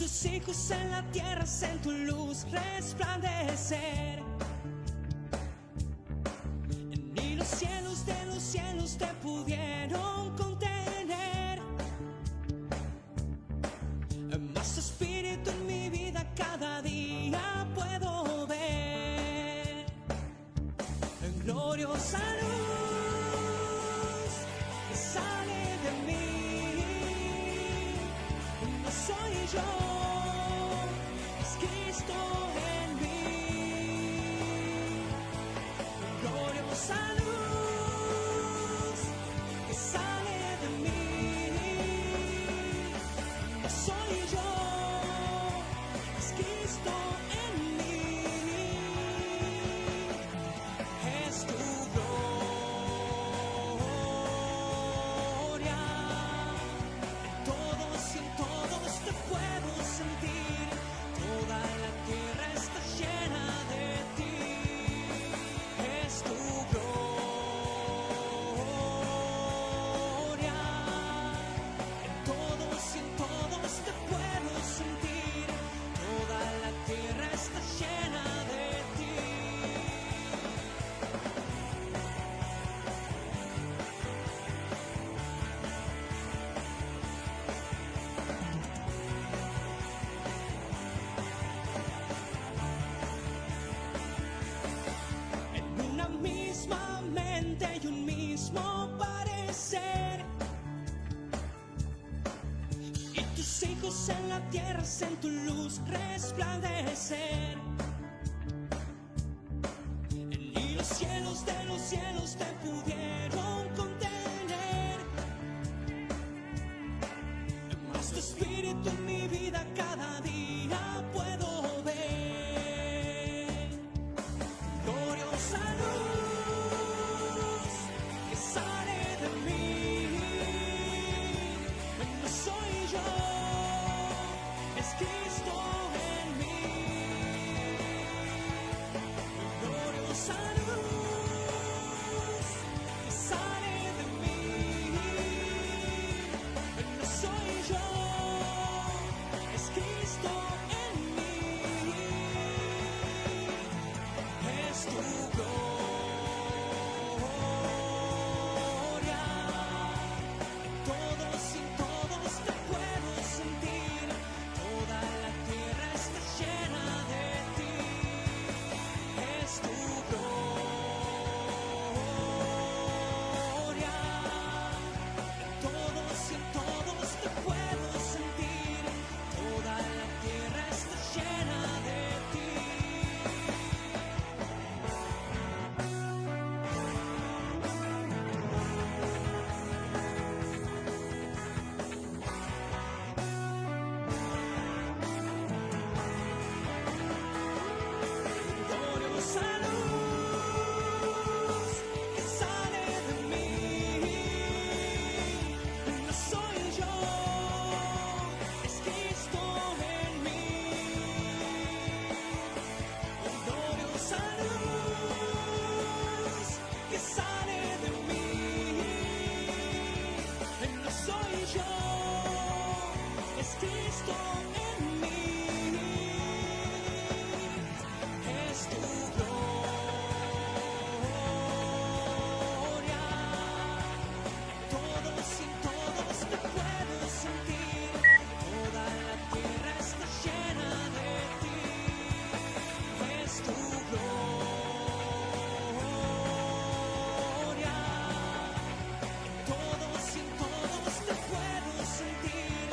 tus hijos en la tierra hacen tu luz resplandecer. Ni los cielos de los cielos te pudieron contener. Más tu espíritu en mi vida cada día puedo ver. Gloriosa luz que sale de mí. No soy yo, es Cristo en mí. Gloriosa luz que sale de mí. No soy yo, es Cristo en mí. Es tu gloria. En todos y en todos te puedo sentir. Toda la tierra está llena de ti. Es tu gloria. En todos y en todos te puedo sentir. Toda la tierra está llena de ti. En una misma mente y un mismo parecer. Y tus hijos en la tierra hacen tu luz resplandecer. Ni los cielos de los cielos te pudieron contener. Más tu espíritu en mi vida cada día puedo ver. Gloriosa luz que sale de mí. No soy yo, es Cristo en mí. Gloriosa luz que sale de mí. No soy yo, es Cristo en mí. Es tu gloria. Todos y todos te puedo sentir. Toda la tierra está llena de ti. Es tu gloria. Todos y todos te puedo sentir. Toda la tierra está llena de ti. Gloriosa luz que sale de mí. No soy yo, es Cristo en mí. Gloriosa luz que sale de mí. No soy yo, es Cristo en mí. Es tu gloria. Todos y todos te puedo sentir. Toda la tierra está llena de ti. Es tu gloria. Todos y todos te puedo sentir.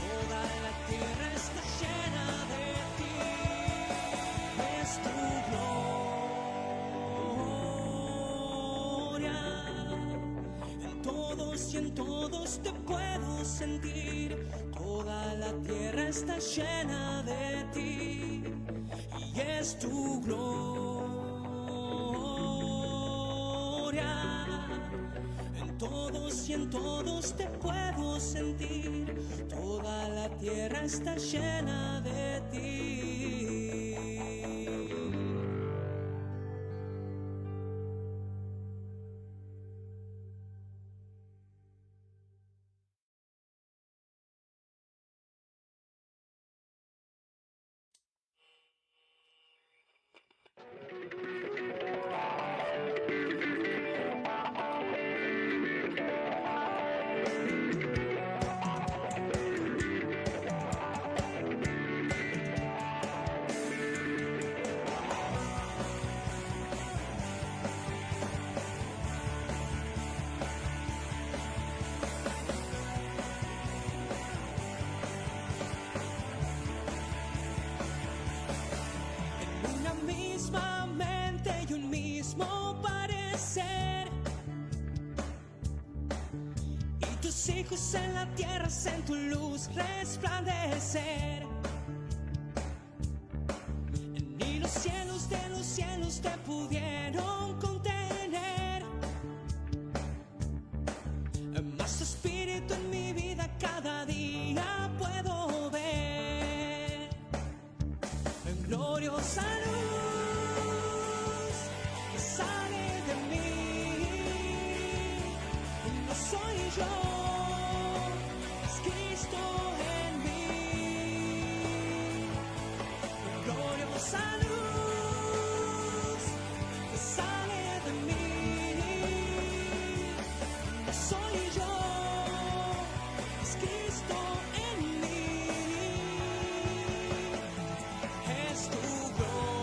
Toda la tierra está llena de ti. Es tu gloria. En todos y en todos te puedo sentir. Toda la tierra está llena de ti. Y es tu gloria. En todos y en todos te puedo sentir. Toda la tierra está llena de ti. tus hijos en la tierra hacen tu luz resplandecer. Ni los cielos de los cielos te pudieron contener. Más tu espíritu en mi vida cada día puedo ver. En gloriosa luz que sale de mí. No soy yo, es Cristo en mí. En gloriosa luz que sale de mí. No soy yo, es Cristo en mí. Es tu gloria.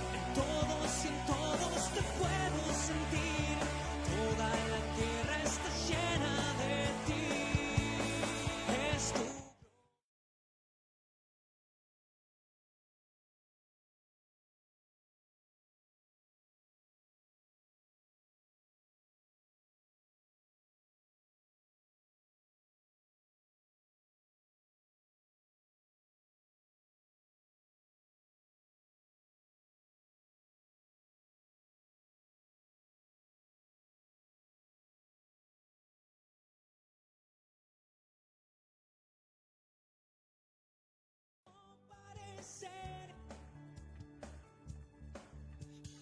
En todos te puedo sentir. Toda la tierra está llena de ti. Es tu parecer.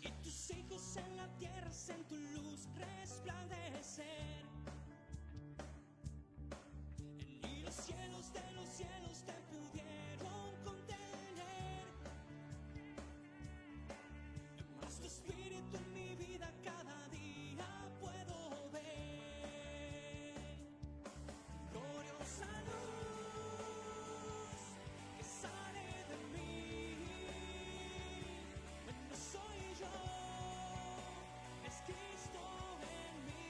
Y tus hijos en la tierra hacen tu luz resplandecer. Ni los cielos de los cielos te pudieron contener. Más tu espíritu en mi vida cada día puedo ver. Gloriosa luz que sale de mí. No soy yo, es Cristo en mí.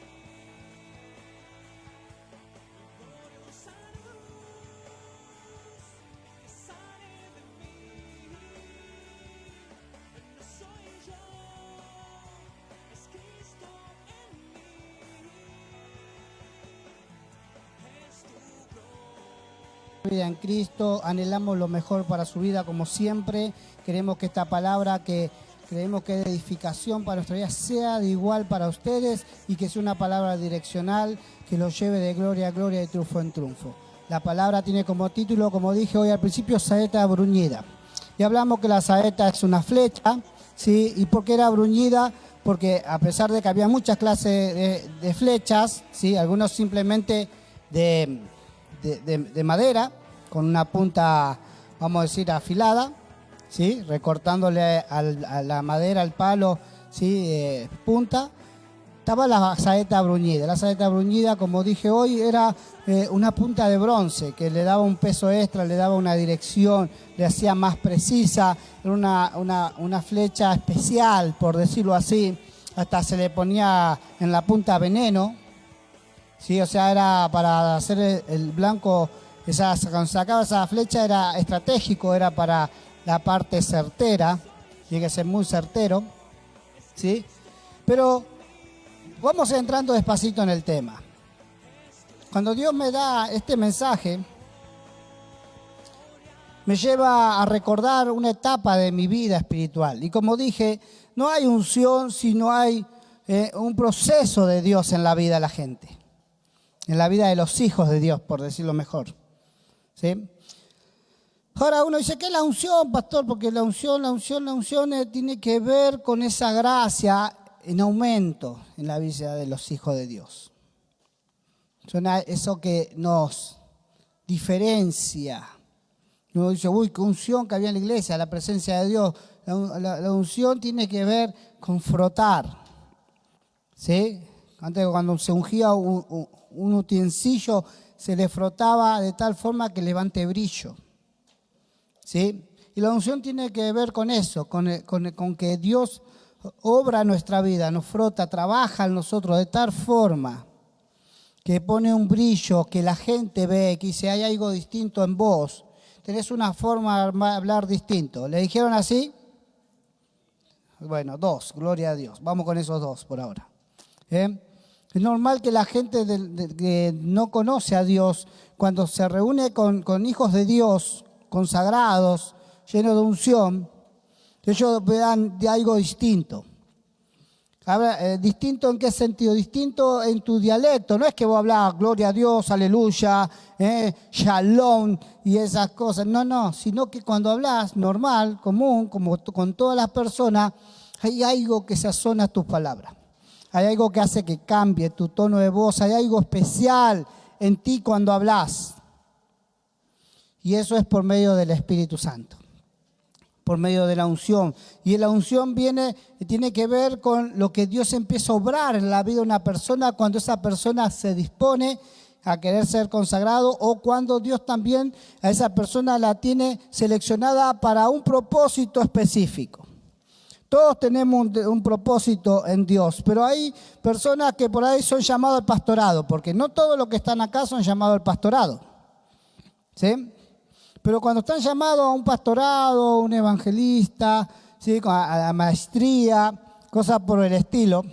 Gloriosa luz que sale de mí. No soy yo, es Cristo en mí. Es tu Vida en Cristo, anhelamos lo mejor para su vida como siempre. Queremos que esta palabra que creemos que es de edificación para nuestra vida sea de igual para ustedes y que sea una palabra direccional que los lleve de gloria a gloria y de triunfo en triunfo. La palabra tiene como título, como dije hoy al principio, saeta bruñida. Y hablamos que la saeta es una flecha, ¿sí? ¿Y por qué era bruñida? Porque a pesar de que había muchas clases de flechas, ¿sí? Algunos simplemente de madera, con una punta, vamos a decir, afilada, ¿sí? Recortándole a la madera, al palo, ¿sí? Punta. Estaba la saeta bruñida. La saeta bruñida, como dije hoy, era una punta de bronce que le daba un peso extra, le daba una dirección, le hacía más precisa. Era una flecha especial, por decirlo así. Hasta se le ponía en la punta veneno. Sí, o sea, era para hacer el blanco, cuando sacaba esa flecha era estratégico, era para la parte certera, tiene que ser muy certero, ¿sí? Pero vamos entrando despacito en el tema. Cuando Dios me da este mensaje, me lleva a recordar una etapa de mi vida espiritual. Y como dije, no hay unción si no hay un proceso de Dios en la vida de la gente. En la vida de los hijos de Dios, por decirlo mejor. ¿Sí? Ahora uno dice, ¿qué es la unción, pastor? Porque la unción tiene que ver con esa gracia en aumento en la vida de los hijos de Dios. Eso que nos diferencia. Uno dice, uy, qué unción que había en la iglesia, la presencia de Dios. La unción tiene que ver con frotar. ¿Sí? Antes, cuando se ungía un utensilio, se le frotaba de tal forma que levante brillo. ¿Sí? Y la unción tiene que ver con eso, con que Dios obra nuestra vida, nos frota, trabaja en nosotros de tal forma que pone un brillo, que la gente ve, que dice, hay algo distinto en vos, tenés una forma de hablar distinto. ¿Le dijeron así? Bueno, 2, gloria a Dios. Vamos con esos 2 por ahora. Es normal que la gente que no conoce a Dios, cuando se reúne con hijos de Dios, consagrados, llenos de unción, ellos vean de algo distinto. ¿Distinto en qué sentido? Distinto en tu dialecto. No es que vos hablás gloria a Dios, aleluya, shalom y esas cosas. No, sino que cuando hablas normal, común, como con todas las personas, hay algo que sazona tus palabras. Hay algo que hace que cambie tu tono de voz. Hay algo especial en ti cuando hablas. Y eso es por medio del Espíritu Santo, por medio de la unción. Y la unción tiene que ver con lo que Dios empieza a obrar en la vida de una persona cuando esa persona se dispone a querer ser consagrado, o cuando Dios también a esa persona la tiene seleccionada para un propósito específico. Todos tenemos un propósito en Dios, pero hay personas que por ahí son llamados al pastorado, porque no todos los que están acá son llamados al pastorado, ¿sí? Pero cuando están llamados a un pastorado, un evangelista, ¿sí?, a la maestría, cosas por el estilo,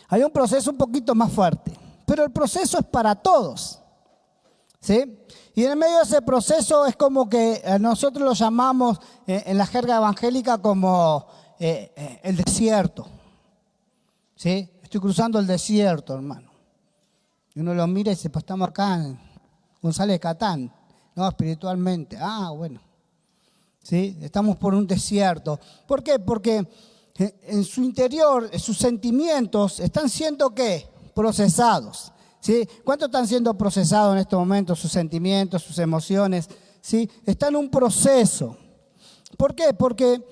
hay un proceso un poquito más fuerte. Pero el proceso es para todos, ¿sí? Y en medio de ese proceso es como que nosotros lo llamamos en la jerga evangélica como el desierto, ¿sí? Estoy cruzando el desierto, hermano. Y uno lo mira y dice, pues estamos acá en González Catán. No, espiritualmente. Bueno. ¿Sí? Estamos por un desierto. ¿Por qué? Porque en su interior, sus sentimientos están siendo, ¿qué? Procesados. ¿Sí? ¿Cuánto están siendo procesados en estos momentos sus sentimientos, sus emociones? ¿Sí? Están en un proceso. ¿Por qué? Porque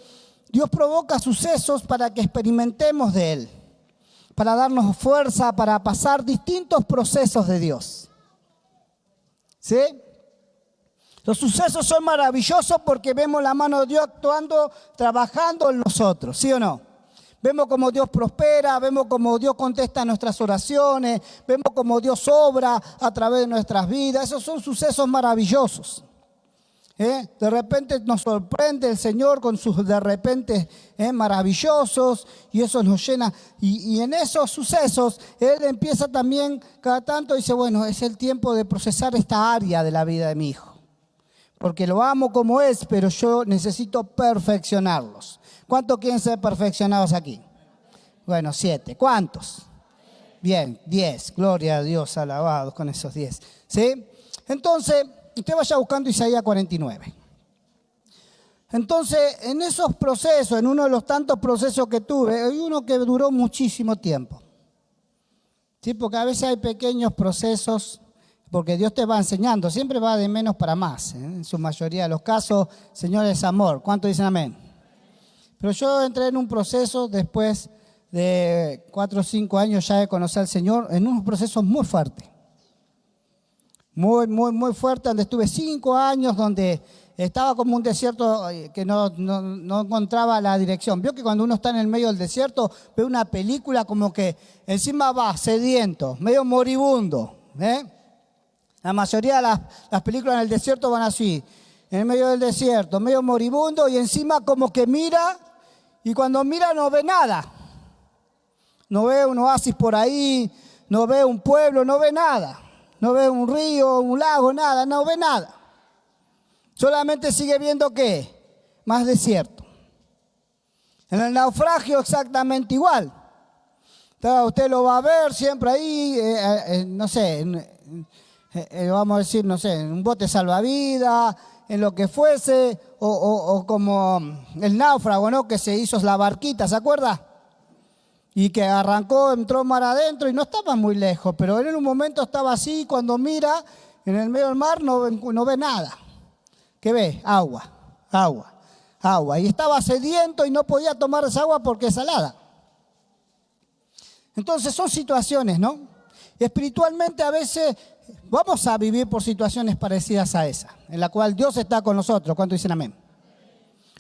Dios provoca sucesos para que experimentemos de Él, para darnos fuerza, para pasar distintos procesos de Dios. ¿Sí? Los sucesos son maravillosos porque vemos la mano de Dios actuando, trabajando en nosotros, ¿sí o no? Vemos cómo Dios prospera, vemos cómo Dios contesta nuestras oraciones, vemos cómo Dios obra a través de nuestras vidas. Esos son sucesos maravillosos. De repente nos sorprende el Señor con sus de repente maravillosos, y eso nos llena. Y en esos sucesos Él empieza también cada tanto y dice, bueno, es el tiempo de procesar esta área de la vida de mi hijo. Porque lo amo como es, pero yo necesito perfeccionarlos. ¿Cuántos quieren ser perfeccionados aquí? Bueno, 7. ¿Cuántos? Bien, 10. Gloria a Dios, alabados con esos 10. ¿Sí? Entonces, usted vaya buscando Isaías 49. Entonces, en esos procesos, en uno de los tantos procesos que tuve, hay uno que duró muchísimo tiempo. ¿Sí? Porque a veces hay pequeños procesos, porque Dios te va enseñando, siempre va de menos para más. En su mayoría de los casos, Señor es amor. ¿Cuántos dicen amén? Pero yo entré en un proceso después de 4 o 5 años ya de conocer al Señor, en unos procesos muy fuertes. Muy fuerte, donde estuve 5 años, donde estaba como un desierto que no encontraba la dirección. Vio que cuando uno está en el medio del desierto, ve una película como que encima va sediento, medio moribundo. La mayoría de las películas en el desierto van así, en el medio del desierto, medio moribundo, y encima como que mira, y cuando mira no ve nada. No ve un oasis por ahí, no ve un pueblo, no ve nada. No ve un río, un lago, nada, no ve nada. Solamente sigue viendo ¿qué? Más desierto. En el naufragio exactamente igual. Entonces, usted lo va a ver siempre ahí, no sé, vamos a decir, no sé, en un bote salvavidas, en lo que fuese, o como el náufrago, ¿no? Que se hizo la barquita, ¿se acuerda? Y que arrancó, entró mar adentro y no estaba muy lejos, pero él en un momento estaba así, cuando mira en el medio del mar no ve nada. ¿Qué ve? Agua. Y estaba sediento y no podía tomar esa agua porque es salada. Entonces son situaciones, ¿no? Y espiritualmente a veces vamos a vivir por situaciones parecidas a esa, en la cual Dios está con nosotros. ¿Cuántos dicen amén?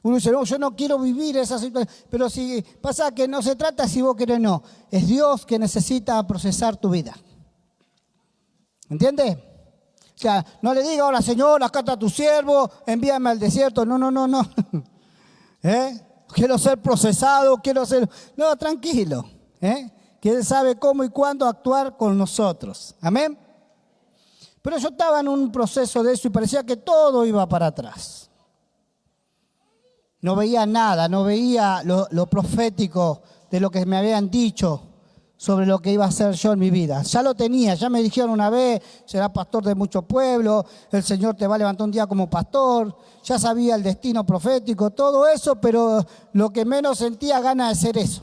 Uno dice, no, yo no quiero vivir esa situación, pero si pasa que no se trata si vos querés, no. Es Dios que necesita procesar tu vida. ¿Entiendes? O sea, no le diga ahora, Señor, acá está tu siervo, envíame al desierto. No. quiero ser procesado, quiero ser... No, tranquilo, que Él sabe cómo y cuándo actuar con nosotros. Amén. Pero yo estaba en un proceso de eso y parecía que todo iba para atrás. No veía nada, no veía lo profético de lo que me habían dicho sobre lo que iba a hacer yo en mi vida. Ya lo tenía, ya me dijeron una vez, serás pastor de muchos pueblos, el Señor te va a levantar un día como pastor, ya sabía el destino profético, todo eso, pero lo que menos sentía ganas de ser eso.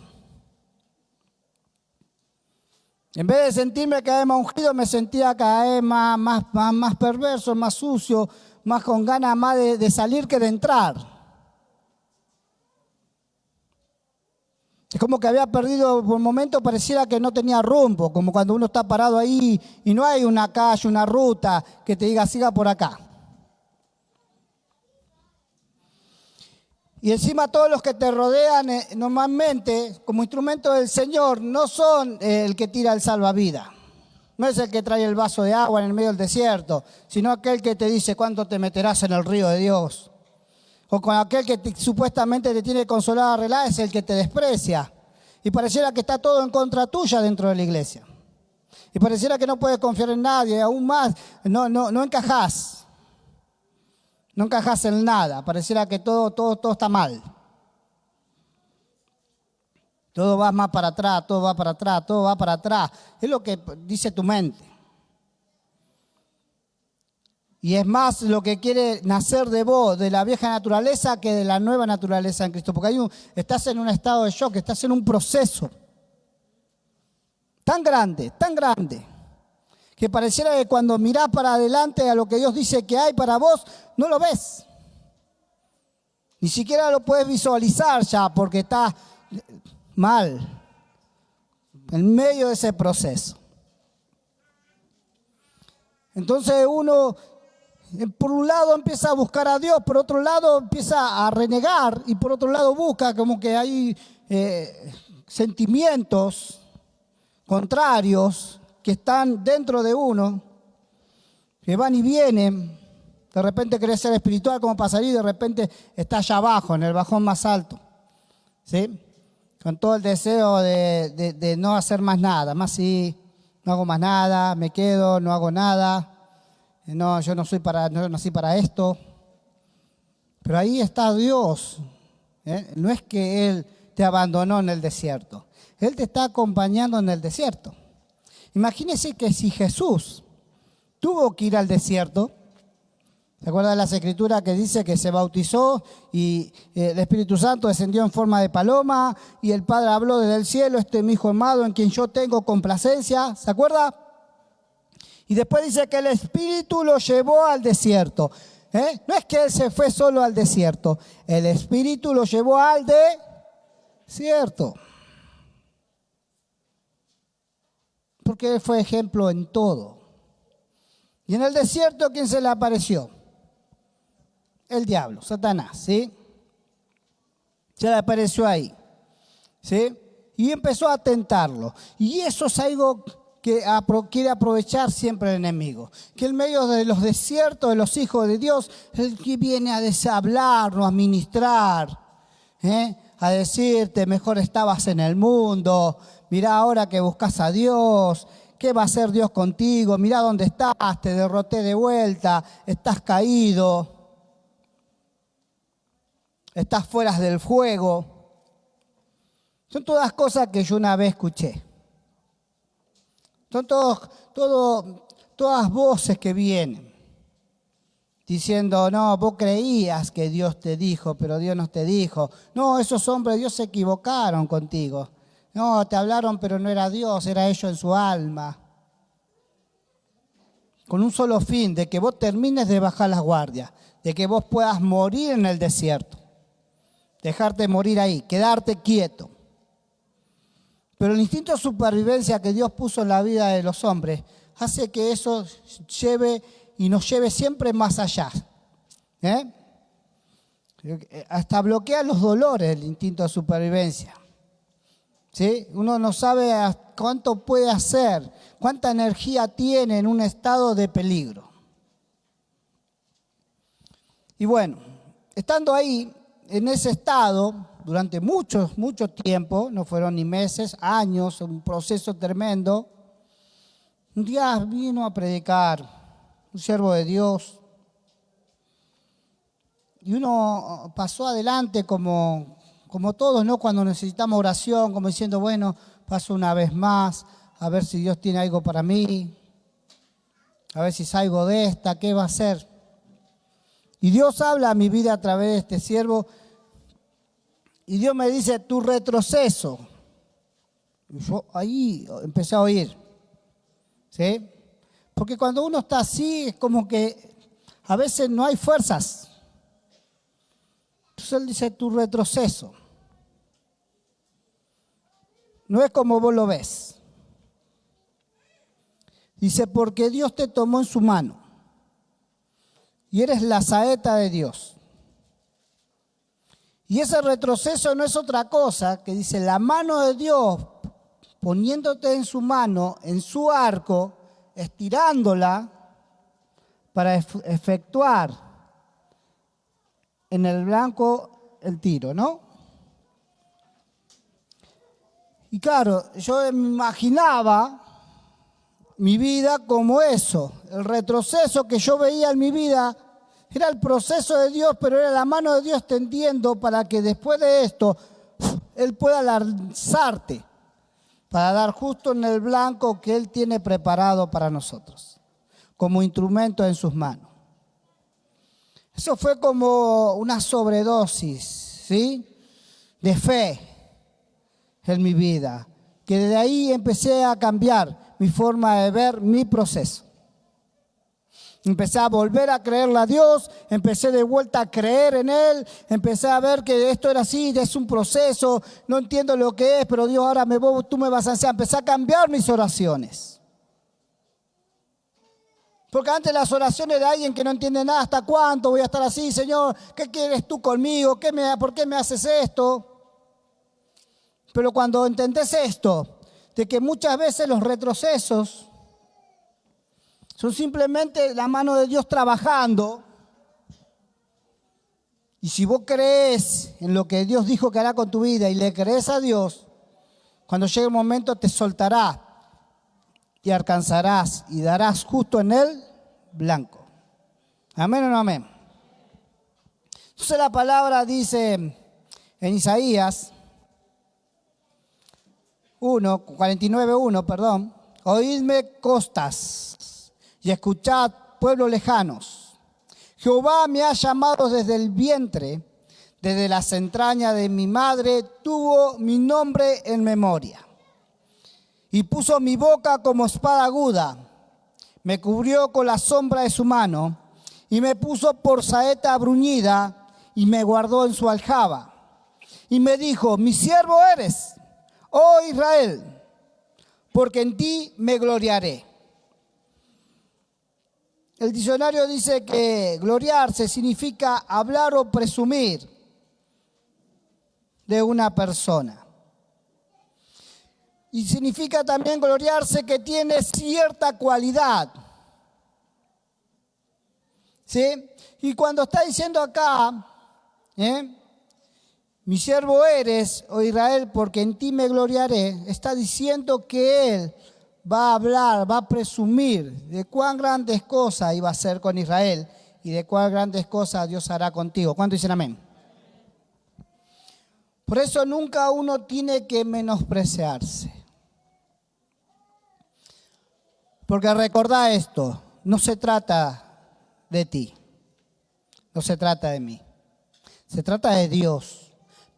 En vez de sentirme cada vez más ungido, me sentía cada vez más perverso, más sucio, más con ganas más de salir que de entrar. Es como que había perdido, por un momento pareciera que no tenía rumbo, como cuando uno está parado ahí y no hay una calle, una ruta que te diga siga por acá. Y encima todos los que te rodean normalmente como instrumento del Señor no son el que tira el salvavidas. No es el que trae el vaso de agua en el medio del desierto, sino aquel que te dice cuánto te meterás en el río de Dios. O con aquel que supuestamente te tiene consolado, arreglada, es el que te desprecia. Y pareciera que está todo en contra tuya dentro de la iglesia. Y pareciera que no puedes confiar en nadie, aún más, no encajás. No encajas en nada, pareciera que todo está mal. Todo va más para atrás, todo va para atrás, todo va para atrás. Es lo que dice tu mente. Y es más lo que quiere nacer de vos, de la vieja naturaleza, que de la nueva naturaleza en Cristo. Porque estás en un estado de shock, estás en un proceso tan grande, que pareciera que cuando mirás para adelante a lo que Dios dice que hay para vos, no lo ves. Ni siquiera lo puedes visualizar ya porque estás mal, en medio de ese proceso. Entonces uno, por un lado empieza a buscar a Dios, por otro lado empieza a renegar y por otro lado busca como que hay sentimientos contrarios que están dentro de uno, que van y vienen. De repente querés ser espiritual como para salir, de repente estás allá abajo, en el bajón más alto, ¿sí? Con todo el deseo de no hacer más nada, más sí, no hago más nada, me quedo, no hago nada, no, yo no nací para esto. Pero ahí está Dios, no es que Él te abandonó en el desierto, Él te está acompañando en el desierto. Imagínense que si Jesús tuvo que ir al desierto, ¿se acuerdan de las escrituras que dice que se bautizó y el Espíritu Santo descendió en forma de paloma y el Padre habló desde el cielo, este es mi Hijo amado en quien yo tengo complacencia? ¿Se acuerda? Y después dice que el Espíritu lo llevó al desierto. No es que Él se fue solo al desierto, el Espíritu lo llevó al desierto. Porque Él fue ejemplo en todo. Y en el desierto, ¿quién se le apareció? El diablo, Satanás, ¿sí? Se le apareció ahí, ¿sí? Y empezó a tentarlo. Y eso es algo que quiere aprovechar siempre el enemigo. Que en medio de los desiertos de los hijos de Dios, Él que viene a hablarnos, a ministrar, a decirte, mejor estabas en el mundo, mirá ahora que buscas a Dios, ¿qué va a hacer Dios contigo? Mirá dónde estás, te derroté de vuelta, estás caído, estás fuera del fuego. Son todas cosas que yo una vez escuché. Son todas voces que vienen diciendo, no, vos creías que Dios te dijo, pero Dios no te dijo. No, esos hombres de Dios se equivocaron contigo. No, te hablaron, pero no era Dios, era ellos en su alma. Con un solo fin, de que vos termines de bajar las guardias, de que vos puedas morir en el desierto. Dejarte morir ahí, quedarte quieto. Pero el instinto de supervivencia que Dios puso en la vida de los hombres hace que eso nos lleve siempre más allá. Hasta bloquea los dolores el instinto de supervivencia. ¿Sí? Uno no sabe cuánto puede hacer, cuánta energía tiene en un estado de peligro. Y bueno, estando ahí, en ese estado durante mucho tiempo, no fueron ni meses, años, un proceso tremendo. Un día vino a predicar un siervo de Dios y uno pasó adelante como todos, ¿no? Cuando necesitamos oración, como diciendo, bueno, paso una vez más, a ver si Dios tiene algo para mí, a ver si salgo de esta, ¿qué va a hacer? Y Dios habla a mi vida a través de este siervo y Dios me dice, tu retroceso. Y yo ahí empecé a oír, ¿sí? Porque cuando uno está así es como que a veces no hay fuerzas. Entonces Él dice, tu retroceso. No es como vos lo ves. Dice, porque Dios te tomó en su mano y eres la saeta de Dios. Y ese retroceso no es otra cosa que dice, la mano de Dios poniéndote en su mano, en su arco, estirándola para efectuar en el blanco el tiro, ¿no? Y claro, yo me imaginaba mi vida como eso. El retroceso que yo veía en mi vida era el proceso de Dios, pero era la mano de Dios tendiendo para que después de esto Él pueda lanzarte para dar justo en el blanco que Él tiene preparado para nosotros, como instrumento en sus manos. Eso fue como una sobredosis, ¿sí?, de fe en mi vida, que desde ahí empecé a cambiar mi forma de ver mi proceso. Empecé a volver a creerle a Dios, empecé de vuelta a creer en Él, empecé a ver que esto era así, es un proceso, no entiendo lo que es, pero Dios, ahora tú me vas a enseñar. Empecé a cambiar mis oraciones. Porque antes las oraciones de alguien que no entiende nada, ¿hasta cuánto voy a estar así, Señor? ¿Qué quieres tú conmigo? ¿Por qué me haces esto? Pero cuando entendés esto, de que muchas veces los retrocesos son simplemente la mano de Dios trabajando, y si vos crees en lo que Dios dijo que hará con tu vida y le crees a Dios, cuando llegue el momento te soltará y alcanzarás y darás justo en él blanco. ¿Amén o no amén? Entonces la palabra dice en Isaías 49:1, oídme costas y escuchad pueblos lejanos. Jehová me ha llamado desde el vientre, desde las entrañas de mi madre tuvo mi nombre en memoria. Y puso mi boca como espada aguda, me cubrió con la sombra de su mano, y me puso por saeta bruñida, y me guardó en su aljaba. Y me dijo, mi siervo eres, oh Israel, porque en ti me gloriaré. El diccionario dice que gloriarse significa hablar o presumir de una persona. Y significa también gloriarse que tiene cierta cualidad. ¿Sí? Y cuando está diciendo acá, mi siervo eres, oh Israel, porque en ti me gloriaré, está diciendo que Él va a hablar, va a presumir de cuán grandes cosas iba a hacer con Israel y de cuán grandes cosas Dios hará contigo. ¿Cuántos dicen amén? Por eso nunca uno tiene que menospreciarse. Porque recordá esto, no se trata de ti, no se trata de mí, se trata de Dios.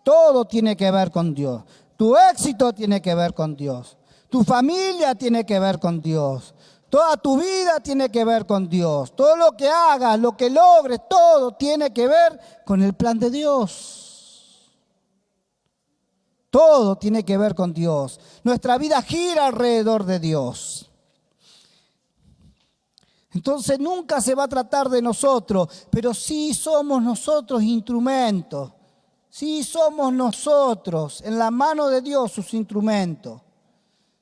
Todo tiene que ver con Dios. Tu éxito tiene que ver con Dios. Tu familia tiene que ver con Dios. Toda tu vida tiene que ver con Dios. Todo lo que hagas, lo que logres, todo tiene que ver con el plan de Dios. Todo tiene que ver con Dios. Nuestra vida gira alrededor de Dios. Entonces nunca se va a tratar de nosotros, pero sí somos nosotros instrumentos. Sí somos nosotros, en la mano de Dios, sus instrumentos.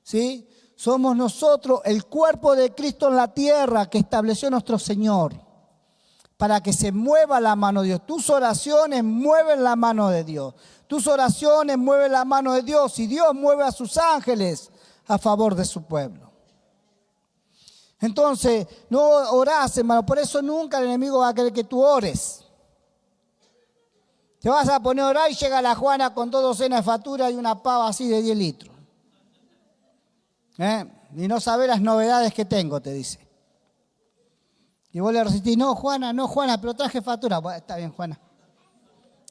¿Sí? Somos nosotros el cuerpo de Cristo en la tierra que estableció nuestro Señor. para que se mueva la mano de Dios. Tus oraciones mueven la mano de Dios. Tus oraciones mueven la mano de Dios y Dios mueve a sus ángeles a favor de su pueblo. Entonces, no orás, hermano. Por eso nunca el enemigo va a querer que tú ores. Te vas a poner a orar y llega la Juana con 2 docenas de facturas y una pava así de 10 litros. Y no sabe las novedades que tengo, te dice. Y vos le resistís, no Juana, pero traje factura. Bueno, está bien, Juana.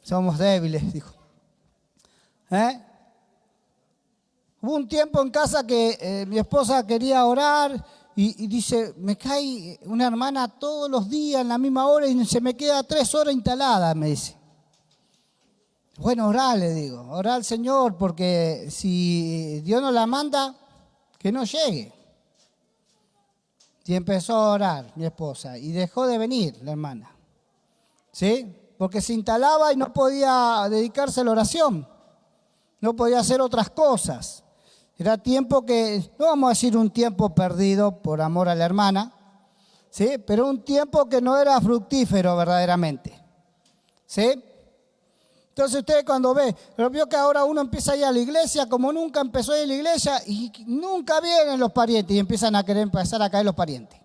Somos débiles, dijo. Hubo un tiempo en casa que mi esposa quería orar y dice, me cae una hermana todos los días en la misma hora y se me queda 3 horas instalada, me dice. Bueno, orá, le digo, orá al Señor, porque si Dios no la manda, que no llegue. Y empezó a orar mi esposa y dejó de venir la hermana. ¿Sí? Porque se instalaba y no podía dedicarse a la oración. No podía hacer otras cosas. Era tiempo que, no vamos a decir un tiempo perdido por amor a la hermana, ¿sí? Pero un tiempo que no era fructífero verdaderamente. ¿Sí? Entonces usted cuando pero vio que ahora uno empieza a ir a la iglesia como nunca empezó a ir a la iglesia y nunca vienen los parientes y empiezan a querer empezar a caer los parientes.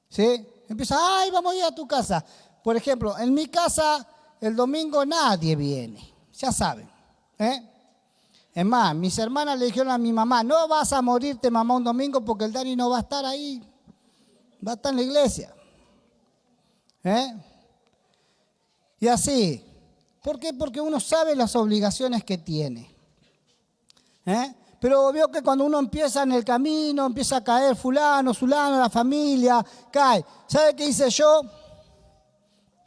¿Sí? Empieza, ay, vamos a ir a tu casa. Por ejemplo, en mi casa el domingo nadie viene, ya saben. Es más, mis hermanas le dijeron a mi mamá, no vas a morirte mamá un domingo porque el Dani no va a estar ahí, va a estar en la iglesia. Y así. ¿Por qué? Porque uno sabe las obligaciones que tiene. Pero veo que cuando uno empieza en el camino, empieza a caer fulano, la familia, cae. ¿Sabe qué hice yo?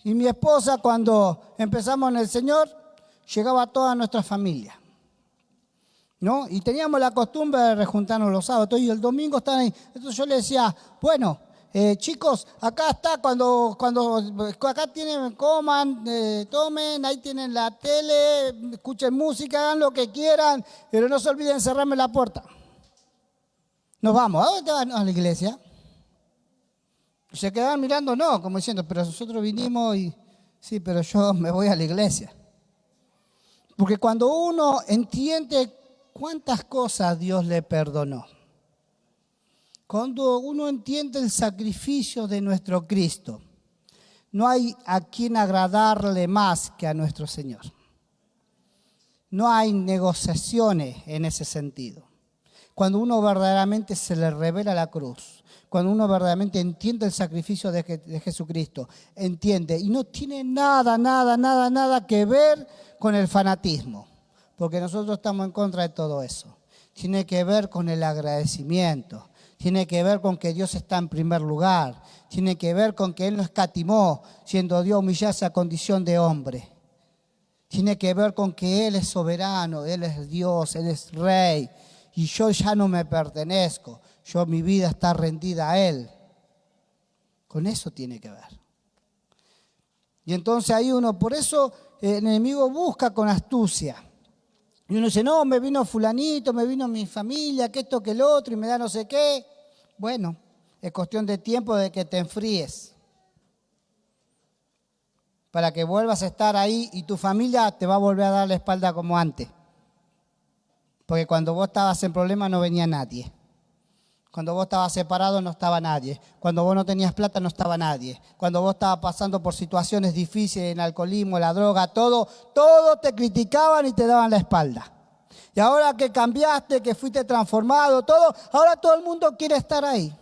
Y mi esposa cuando empezamos en el Señor, llegaba toda nuestra familia. ¿No? Y teníamos la costumbre de rejuntarnos los sábados y el domingo estaban ahí. Entonces yo le decía, bueno, chicos, acá está, cuando acá tienen, coman, tomen, ahí tienen la tele, escuchen música, hagan lo que quieran, pero no se olviden cerrarme la puerta. Nos vamos, ¿a dónde van? A la iglesia. Se quedaban mirando, no, como diciendo, pero nosotros vinimos y sí, pero yo me voy a la iglesia. Porque cuando uno entiende cuántas cosas Dios le perdonó, cuando uno entiende el sacrificio de nuestro Cristo, no hay a quien agradarle más que a nuestro Señor. No hay negociaciones en ese sentido. Cuando uno verdaderamente se le revela la cruz, cuando uno verdaderamente entiende el sacrificio de Jesucristo, entiende, y no tiene nada que ver con el fanatismo, porque nosotros estamos en contra de todo eso. Tiene que ver con el agradecimiento. Tiene que ver con que Dios está en primer lugar. Tiene que ver con que Él no escatimó, siendo Dios, humillarse a condición de hombre. Tiene que ver con que Él es soberano, Él es Dios, Él es Rey. Y yo ya no me pertenezco. Mi vida está rendida a Él. Con eso tiene que ver. Y entonces ahí por eso el enemigo busca con astucia. Y uno dice, no, me vino fulanito, me vino mi familia, que esto, que el otro, y me da no sé qué. Bueno, es cuestión de tiempo de que te enfríes. Para que vuelvas a estar ahí y tu familia te va a volver a dar la espalda como antes. Porque cuando vos estabas en problemas no venía nadie. Cuando vos estabas separado no estaba nadie. Cuando vos no tenías plata no estaba nadie. Cuando vos estabas pasando por situaciones difíciles, en alcoholismo, la droga, todo te criticaban y te daban la espalda. Y ahora que cambiaste, que fuiste transformado, ahora todo el mundo quiere estar ahí.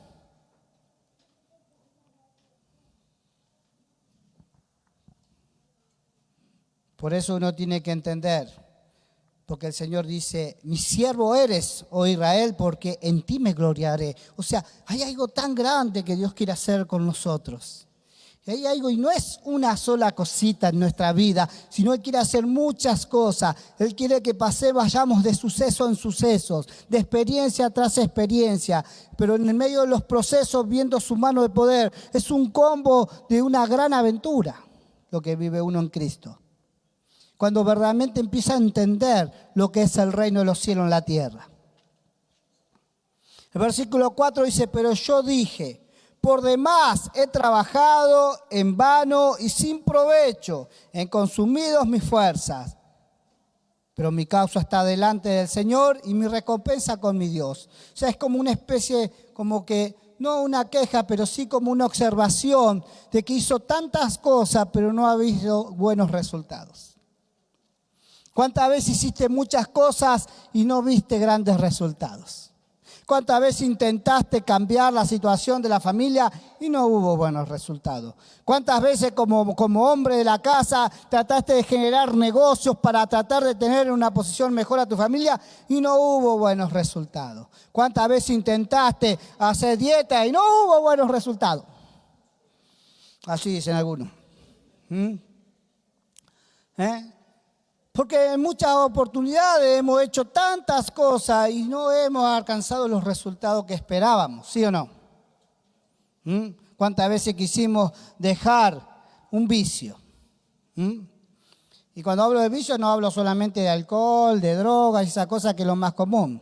Por eso uno tiene que entender. Porque el Señor dice, mi siervo eres, oh Israel, porque en ti me gloriaré. O sea, hay algo tan grande que Dios quiere hacer con nosotros. Y hay algo, y no es una sola cosita en nuestra vida, sino Él quiere hacer muchas cosas. Él quiere que vayamos de suceso en sucesos, de experiencia tras experiencia, pero en el medio de los procesos viendo su mano de poder. Es un combo de una gran aventura lo que vive uno en Cristo. Cuando verdaderamente empieza a entender lo que es el reino de los cielos en la tierra. El versículo 4 dice, pero yo dije, Por demás he trabajado en vano y sin provecho, en consumidos mis fuerzas. Pero mi causa está delante del Señor y mi recompensa con mi Dios. O sea, es como una especie, como que, no una queja, pero sí como una observación de que hizo tantas cosas, pero no ha visto buenos resultados. ¿Cuántas veces hiciste muchas cosas y no viste grandes resultados? ¿Cuántas veces intentaste cambiar la situación de la familia y no hubo buenos resultados? ¿Cuántas veces como hombre de la casa trataste de generar negocios para tratar de tener una posición mejor a tu familia y no hubo buenos resultados? ¿Cuántas veces intentaste hacer dieta y no hubo buenos resultados? Así dicen algunos. Porque en muchas oportunidades hemos hecho tantas cosas y no hemos alcanzado los resultados que esperábamos, ¿sí o no? ¿Cuántas veces quisimos dejar un vicio? Y cuando hablo de vicio no hablo solamente de alcohol, de drogas, esa cosa que es lo más común.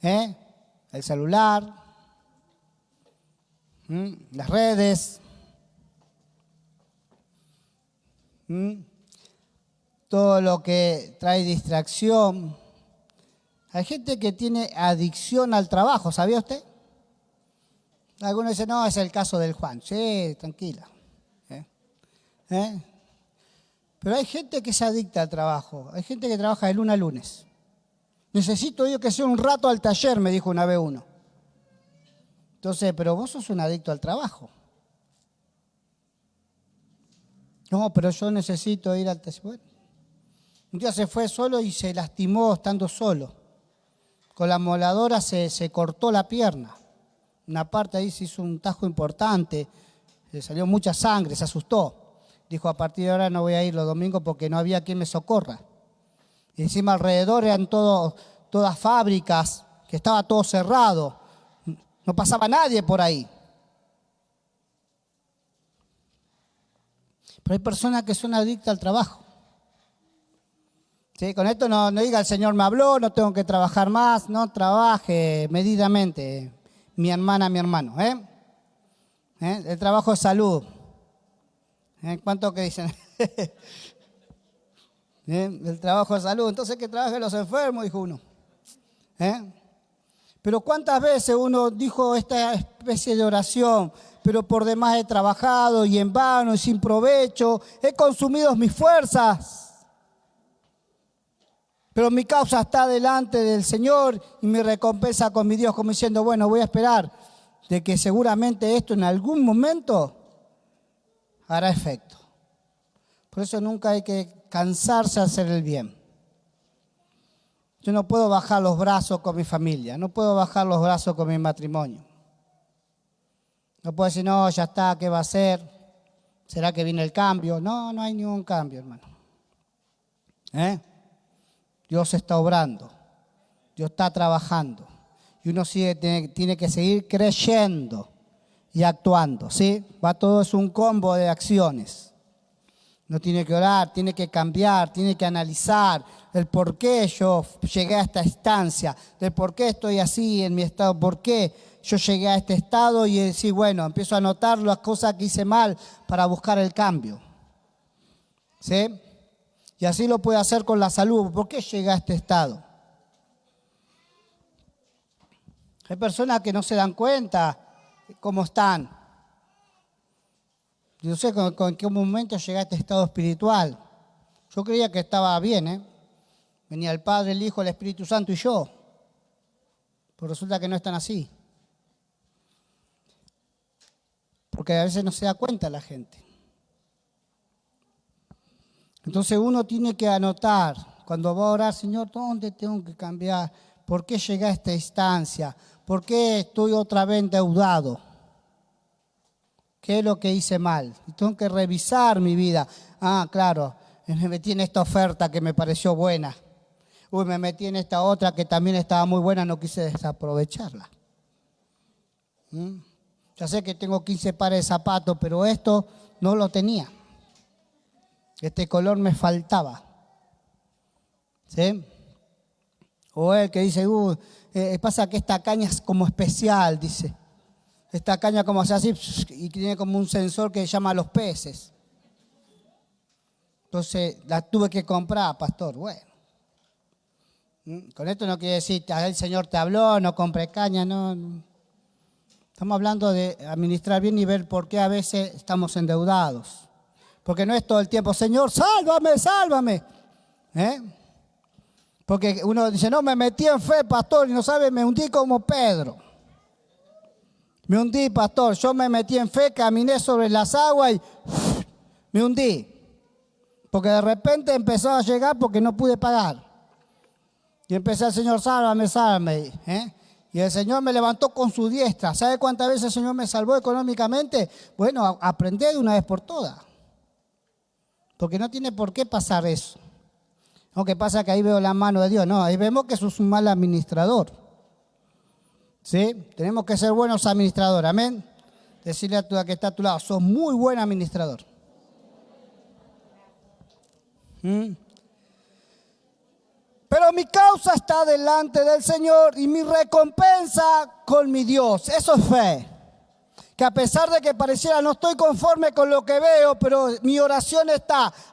El celular, las redes, todo lo que trae distracción. Hay gente que tiene adicción al trabajo, ¿sabía usted? Algunos dicen, no, es el caso del Juan. Sí, tranquila. Pero hay gente que se adicta al trabajo. Hay gente que trabaja de lunes a lunes. Necesito yo que sea un rato al taller, me dijo una vez uno. Entonces, pero vos sos un adicto al trabajo. No, pero yo necesito ir al taller. Bueno, un día se fue solo y se lastimó estando solo. Con la moladora se cortó la pierna. Una parte ahí se hizo un tajo importante, le salió mucha sangre, se asustó. Dijo, a partir de ahora no voy a ir los domingos porque no había quien me socorra. Y encima alrededor eran todas fábricas, que estaba todo cerrado. No pasaba nadie por ahí. Pero hay personas que son adictas al trabajo. ¿Sí? Con esto no diga el Señor me habló, no tengo que trabajar más. No trabaje medidamente, mi hermana, mi hermano. El trabajo es salud. ¿Cuánto que dicen? El trabajo es salud. Entonces que trabajen los enfermos, dijo uno. Pero ¿cuántas veces uno dijo esta especie de oración? Pero por demás he trabajado y en vano y sin provecho, he consumido mis fuerzas. Pero mi causa está delante del Señor y mi recompensa con mi Dios, como diciendo, bueno, voy a esperar de que seguramente esto en algún momento hará efecto. Por eso nunca hay que cansarse de hacer el bien. Yo no puedo bajar los brazos con mi familia, no puedo bajar los brazos con mi matrimonio. No puedo decir, no, ya está, ¿qué va a hacer? ¿Será que viene el cambio? No, no hay ningún cambio, hermano. Dios está obrando, Dios está trabajando. Y uno tiene que seguir creyendo y actuando, ¿sí? Todo es un combo de acciones. No tiene que orar, tiene que cambiar, tiene que analizar el por qué yo llegué a esta instancia, del por qué estoy así en mi estado, por qué yo llegué a este estado y decir, bueno, empiezo a anotar las cosas que hice mal para buscar el cambio. ¿Sí? Y así lo puede hacer con la salud. ¿Por qué llegué a este estado? Hay personas que no se dan cuenta cómo están. Yo no sé con qué momento llegué a este estado espiritual. Yo creía que estaba bien, Venía el Padre, el Hijo, el Espíritu Santo y yo. Pero resulta que no están así. Porque a veces no se da cuenta la gente. Entonces uno tiene que anotar, cuando va a orar, Señor, ¿dónde tengo que cambiar? ¿Por qué llegué a esta instancia? ¿Por qué estoy otra vez endeudado? ¿Qué es lo que hice mal? Y tengo que revisar mi vida. Claro, me metí en esta oferta que me pareció buena. Me metí en esta otra que también estaba muy buena, no quise desaprovecharla. Ya sé que tengo 15 pares de zapatos, pero esto no lo tenía. Este color me faltaba. ¿Sí? O el que dice, pasa que esta caña es como especial, dice. Esta caña como hace así y tiene como un sensor que llama a los peces. Entonces la tuve que comprar, pastor. Bueno. Con esto no quiere decir que el Señor te habló, no compre caña, no. Estamos hablando de administrar bien y ver por qué a veces estamos endeudados. Porque no es todo el tiempo, Señor, sálvame, sálvame. Porque uno dice, no, me metí en fe, pastor, y no sabe, me hundí como Pedro. Me hundí, pastor, yo me metí en fe, caminé sobre las aguas y me hundí. Porque de repente empezó a llegar porque no pude pagar. Y empecé al Señor, sálvame, sálvame. Y el Señor me levantó con su diestra. ¿Sabe cuántas veces el Señor me salvó económicamente? Bueno, aprendí de una vez por todas. Porque no tiene por qué pasar eso. Aunque pasa que ahí veo la mano de Dios. No, ahí vemos que sos un mal administrador. ¿Sí? Tenemos que ser buenos administradores. Amén. Decirle a tu que está a tu lado, sos muy buen administrador. Pero mi causa está delante del Señor y mi recompensa con mi Dios. Eso es fe. Que a pesar de que pareciera no estoy conforme con lo que veo, pero mi oración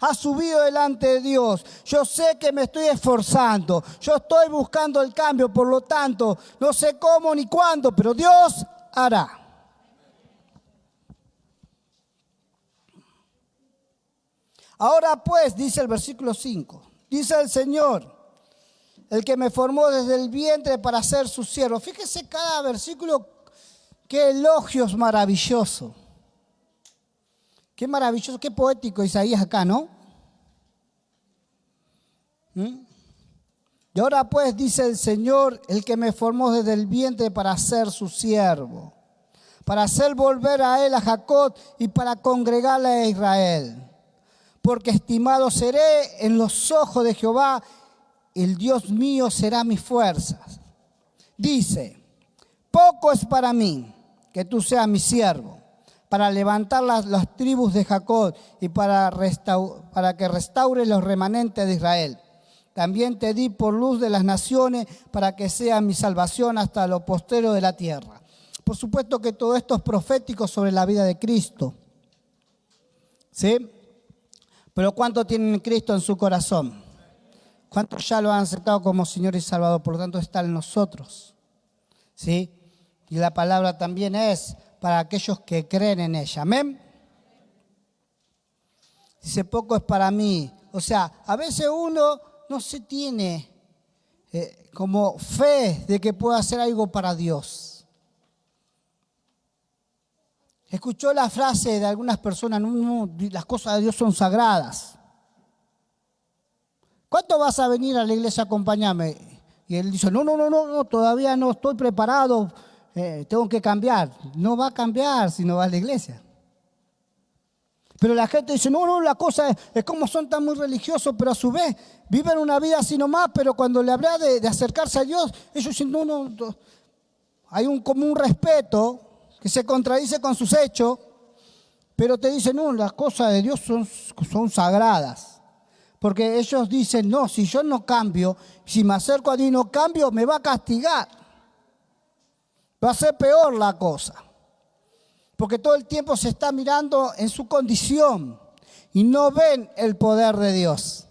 ha subido delante de Dios. Yo sé que me estoy esforzando. Yo estoy buscando el cambio, por lo tanto, no sé cómo ni cuándo, pero Dios hará. Ahora pues, dice el versículo 5, dice el Señor, el que me formó desde el vientre para ser su siervo. Fíjese cada versículo, qué elogios maravilloso. Qué maravilloso, qué poético Isaías acá, ¿no? Y ahora pues, dice el Señor, el que me formó desde el vientre para ser su siervo, para hacer volver a él a Jacob y para congregarle a Israel. Porque estimado seré en los ojos de Jehová, el Dios mío será mi fuerza. Dice, poco es para mí que tú seas mi siervo, para levantar las tribus de Jacob y para que restaure los remanentes de Israel. También te di por luz de las naciones para que sea mi salvación hasta lo postrero de la tierra. Por supuesto que todo esto es profético sobre la vida de Cristo. ¿Sí? Pero ¿cuántos tienen Cristo en su corazón? ¿Cuántos ya lo han aceptado como Señor y Salvador? Por lo tanto, está en nosotros. ¿Sí? Y la palabra también es para aquellos que creen en ella. Amén. Dice, poco es para mí. O sea, a veces uno no se tiene como fe de que pueda hacer algo para Dios. Escuchó la frase de algunas personas, no, las cosas de Dios son sagradas. ¿Cuánto vas a venir a la iglesia a acompañarme? Y él dice, no, todavía no estoy preparado, tengo que cambiar. No va a cambiar si no va a la iglesia. Pero la gente dice, no, la cosa es como son tan muy religiosos, pero a su vez viven una vida así nomás, pero cuando le habla de acercarse a Dios, ellos dicen, no. Hay como un respeto que se contradice con sus hechos, pero te dicen, no, las cosas de Dios son sagradas. Porque ellos dicen, no, si yo no cambio, si me acerco a Dios y no cambio, me va a castigar. Va a ser peor la cosa. Porque todo el tiempo se está mirando en su condición y no ven el poder de Dios.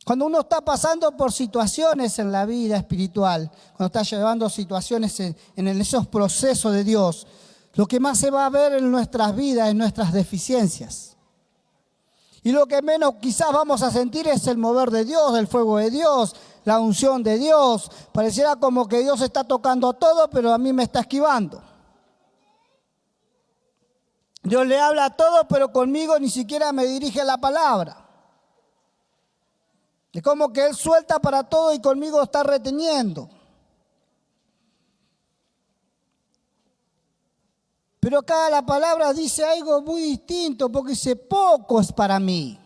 Cuando uno está pasando por situaciones en la vida espiritual, cuando está llevando situaciones en esos procesos de Dios, lo que más se va a ver en nuestras vidas es nuestras deficiencias. Y lo que menos quizás vamos a sentir es el mover de Dios, el fuego de Dios, la unción de Dios. Pareciera como que Dios está tocando todo, pero a mí me está esquivando. Dios le habla a todo, pero conmigo ni siquiera me dirige la palabra. Es como que Él suelta para todo y conmigo está reteniendo. Pero acá la palabra dice algo muy distinto, porque dice, poco es para mí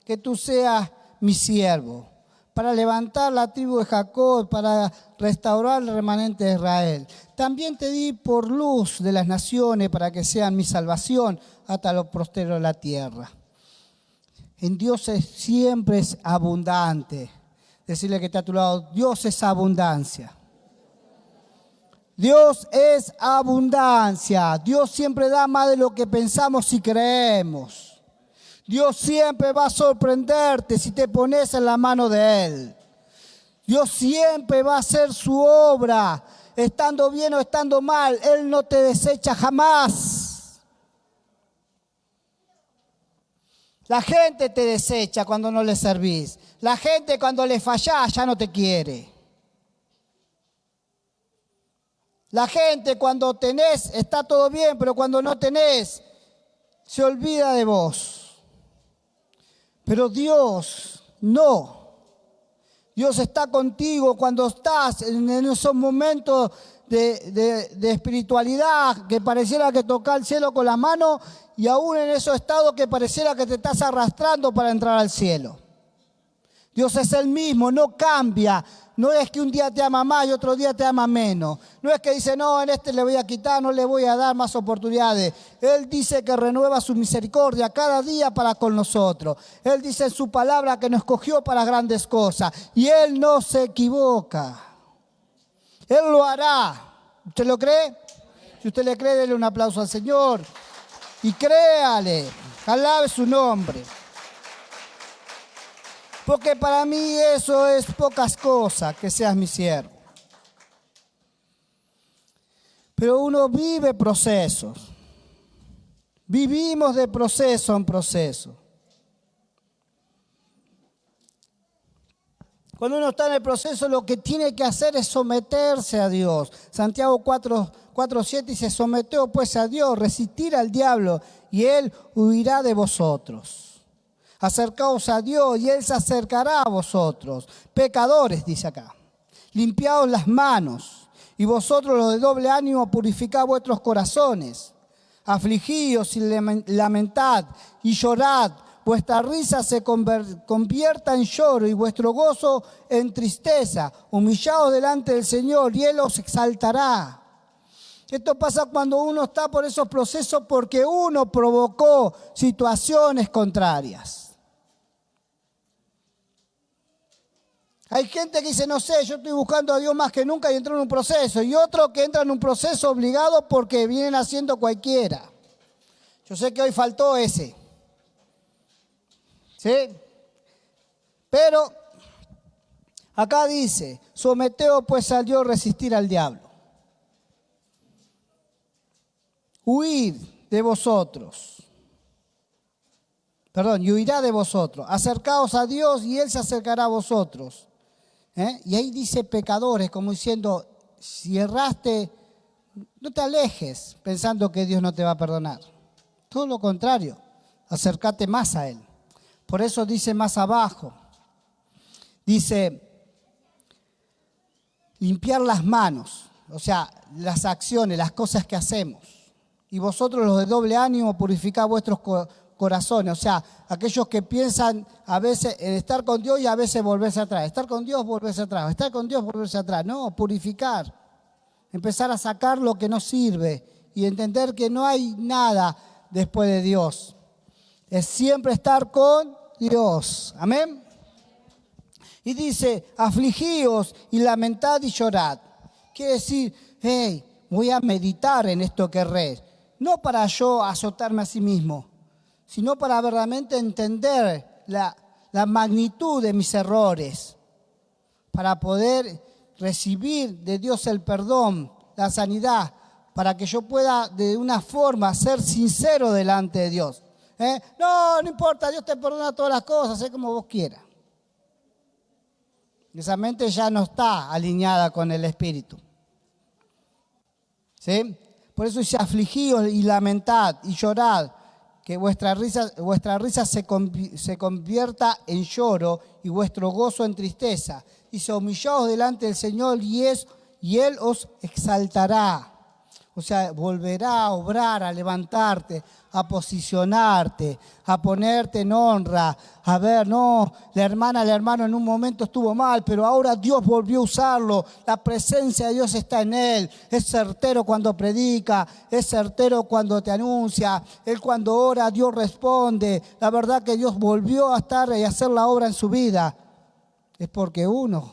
que tú seas mi siervo, para levantar la tribu de Jacob, para restaurar el remanente de Israel. También te di por luz de las naciones para que sean mi salvación hasta lo postrero de la tierra. En Dios siempre es abundante. Decirle que está a tu lado, Dios es abundancia. Dios es abundancia. Dios siempre da más de lo que pensamos y creemos. Dios siempre va a sorprenderte si te pones en la mano de Él. Dios siempre va a hacer su obra, estando bien o estando mal. Él no te desecha jamás. La gente te desecha cuando no le servís. La gente cuando le fallás ya no te quiere. La gente cuando tenés está todo bien, pero cuando no tenés se olvida de vos. Pero Dios no. Dios está contigo cuando estás en esos momentos de espiritualidad que pareciera que toca el cielo con la mano y aún en esos estados que pareciera que te estás arrastrando para entrar al cielo. Dios es el mismo, no cambia. No es que un día te ama más y otro día te ama menos. No es que dice, no, en este le voy a quitar, no le voy a dar más oportunidades. Él dice que renueva su misericordia cada día para con nosotros. Él dice en su palabra que nos escogió para grandes cosas. Y Él no se equivoca. Él lo hará. ¿Usted lo cree? Si usted le cree, dele un aplauso al Señor. Y créale, alabe su nombre. Porque para mí eso es pocas cosas, que seas mi siervo. Pero uno vive procesos. Vivimos de proceso en proceso. Cuando uno está en el proceso, lo que tiene que hacer es someterse a Dios. Santiago 4:7 dice, someteos pues a Dios, resistir al diablo, y Él huirá de vosotros. Acercaos a Dios y Él se acercará a vosotros. Pecadores, dice acá, limpiaos las manos, y vosotros los de doble ánimo purificad vuestros corazones. Afligíos y lamentad y llorad. Vuestra risa se convierta en lloro y vuestro gozo en tristeza. Humillaos delante del Señor y Él os exaltará. Esto pasa cuando uno está por esos procesos porque uno provocó situaciones contrarias. Hay gente que dice, no sé, yo estoy buscando a Dios más que nunca y entró en un proceso. Y otro que entra en un proceso obligado porque vienen haciendo cualquiera. Yo sé que hoy faltó ese. ¿Sí? Pero acá dice, someteos pues a Dios, resistir al diablo. Huid de vosotros. Y huirá de vosotros. Acercaos a Dios y Él se acercará a vosotros. Y ahí dice pecadores, como diciendo, si erraste, no te alejes pensando que Dios no te va a perdonar. Todo lo contrario, acércate más a Él. Por eso dice más abajo, dice, limpiar las manos, o sea, las acciones, las cosas que hacemos. Y vosotros los de doble ánimo purificad vuestros corazones, o sea, aquellos que piensan a veces en estar con Dios y a veces volverse atrás, estar con Dios, volverse atrás, estar con Dios, volverse atrás. No, purificar, empezar a sacar lo que no sirve y entender que no hay nada después de Dios. Es siempre estar con Dios. Amén. Y dice, afligíos y lamentad y llorad. Quiere decir, hey, voy a meditar en esto que re. No para yo azotarme a sí mismo, sino para verdaderamente entender la magnitud de mis errores, para poder recibir de Dios el perdón, la sanidad, para que yo pueda de una forma ser sincero delante de Dios. No importa, Dios te perdona todas las cosas, sé como vos quieras. Esa mente ya no está alineada con el Espíritu. ¿Sí? Por eso dice, afligíos y lamentad y llorad, que vuestra risa se convierta en lloro y vuestro gozo en tristeza. Dice, humillaos delante del Señor y Él os exaltará. O sea, volverá a obrar, a levantarte, a posicionarte, a ponerte en honra. A ver, no, la hermana, el hermano en un momento estuvo mal, pero ahora Dios volvió a usarlo. La presencia de Dios está en él. Es certero cuando predica, es certero cuando te anuncia. Él cuando ora, Dios responde. La verdad que Dios volvió a estar y a hacer la obra en su vida. Es porque uno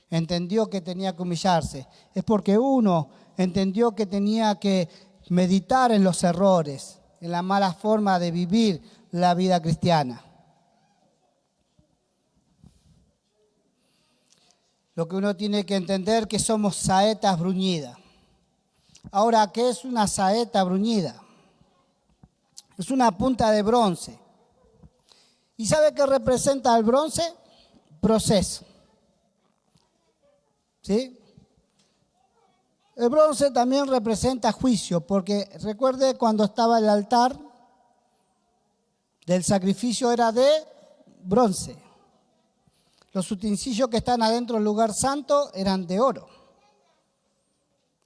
entendió que tenía que humillarse. Es porque uno entendió que tenía que meditar en los errores, en la mala forma de vivir la vida cristiana. Lo que uno tiene que entender que somos saetas bruñidas. Ahora, ¿qué es una saeta bruñida? Es una punta de bronce. ¿Y sabe qué representa el bronce? Proceso. ¿Sí? El bronce también representa juicio, porque recuerde cuando estaba el altar del sacrificio era de bronce. Los utensilios que están adentro del lugar santo eran de oro.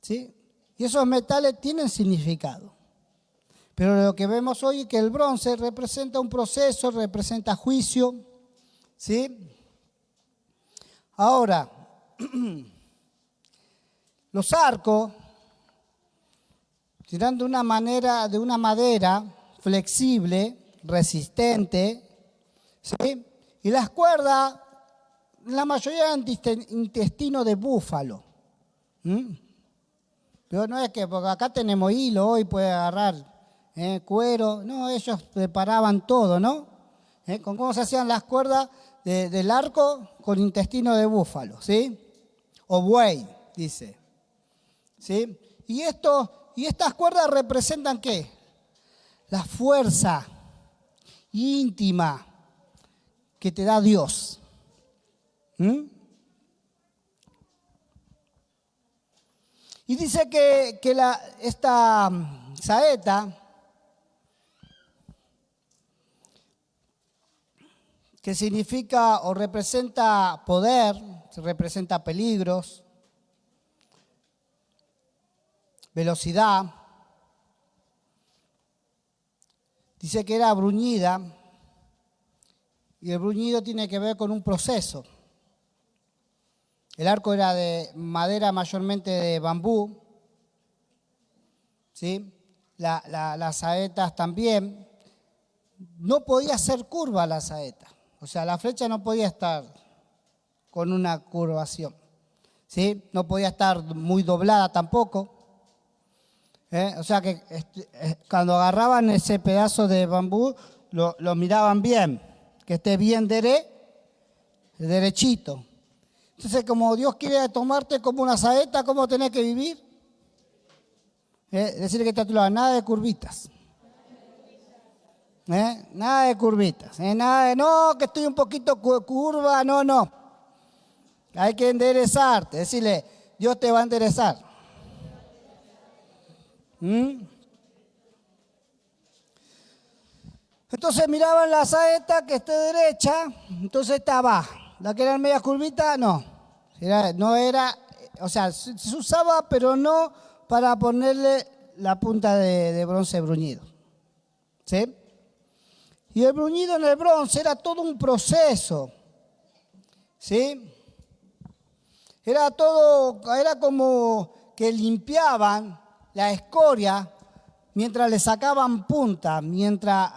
¿Sí? Y esos metales tienen significado. Pero lo que vemos hoy es que el bronce representa un proceso, representa juicio. ¿Sí? Ahora, los arcos serán de una madera flexible, resistente, ¿sí? Y las cuerdas, la mayoría eran intestino de búfalo. Pero no es que, porque acá tenemos hilo, hoy puede agarrar cuero. No, ellos preparaban todo, ¿no? ¿Con cómo se hacían las cuerdas del arco? Con intestino de búfalo, ¿sí? O buey, dice. ¿Sí? Y estas cuerdas representan ¿qué? La fuerza íntima que te da Dios. Y dice que esta saeta, que significa o representa poder, representa peligros, velocidad, dice que era bruñida, y el bruñido tiene que ver con un proceso. El arco era de madera, mayormente de bambú, ¿sí? Las saetas también. No podía ser curva la saeta, o sea, la flecha no podía estar con una curvación, ¿sí? No podía estar muy doblada tampoco. O sea que cuando agarraban ese pedazo de bambú, lo miraban bien, que esté bien derechito. Entonces, como Dios quiere tomarte como una saeta, ¿cómo tenés que vivir? Decirle que está a tu lado, nada de curvitas. Nada de curvitas. Nada de, no, que estoy un poquito curva, no. Hay que enderezarte, decirle, Dios te va a enderezar. Entonces miraban la saeta que esté derecha, entonces estaba. La que era media curvita, no. O sea, se usaba, pero no para ponerle la punta de bronce bruñido. ¿Sí? Y el bruñido en el bronce era todo un proceso. ¿Sí? Era como que limpiaban la escoria mientras le sacaban punta, mientras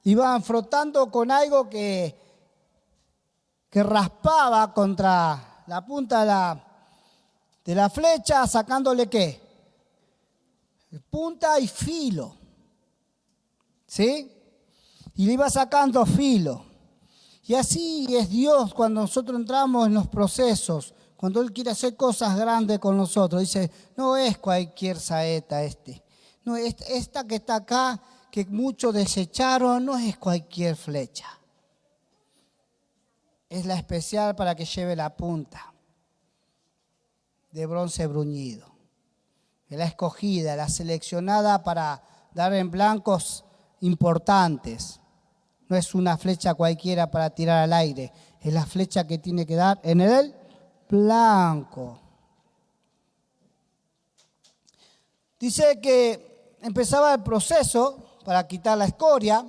iban frotando con algo que raspaba contra la punta de la flecha, sacándole ¿qué? Punta y filo. ¿Sí? Y le iba sacando filo. Y así es Dios cuando nosotros entramos en los procesos, cuando Él quiere hacer cosas grandes con nosotros. Dice, no es cualquier saeta no, esta que está acá, que muchos desecharon, no es cualquier flecha. Es la especial para que lleve la punta de bronce bruñido. Es la escogida, la seleccionada para dar en blancos importantes. No es una flecha cualquiera para tirar al aire. Es la flecha que tiene que dar en el blanco. Dice que empezaba el proceso para quitar la escoria.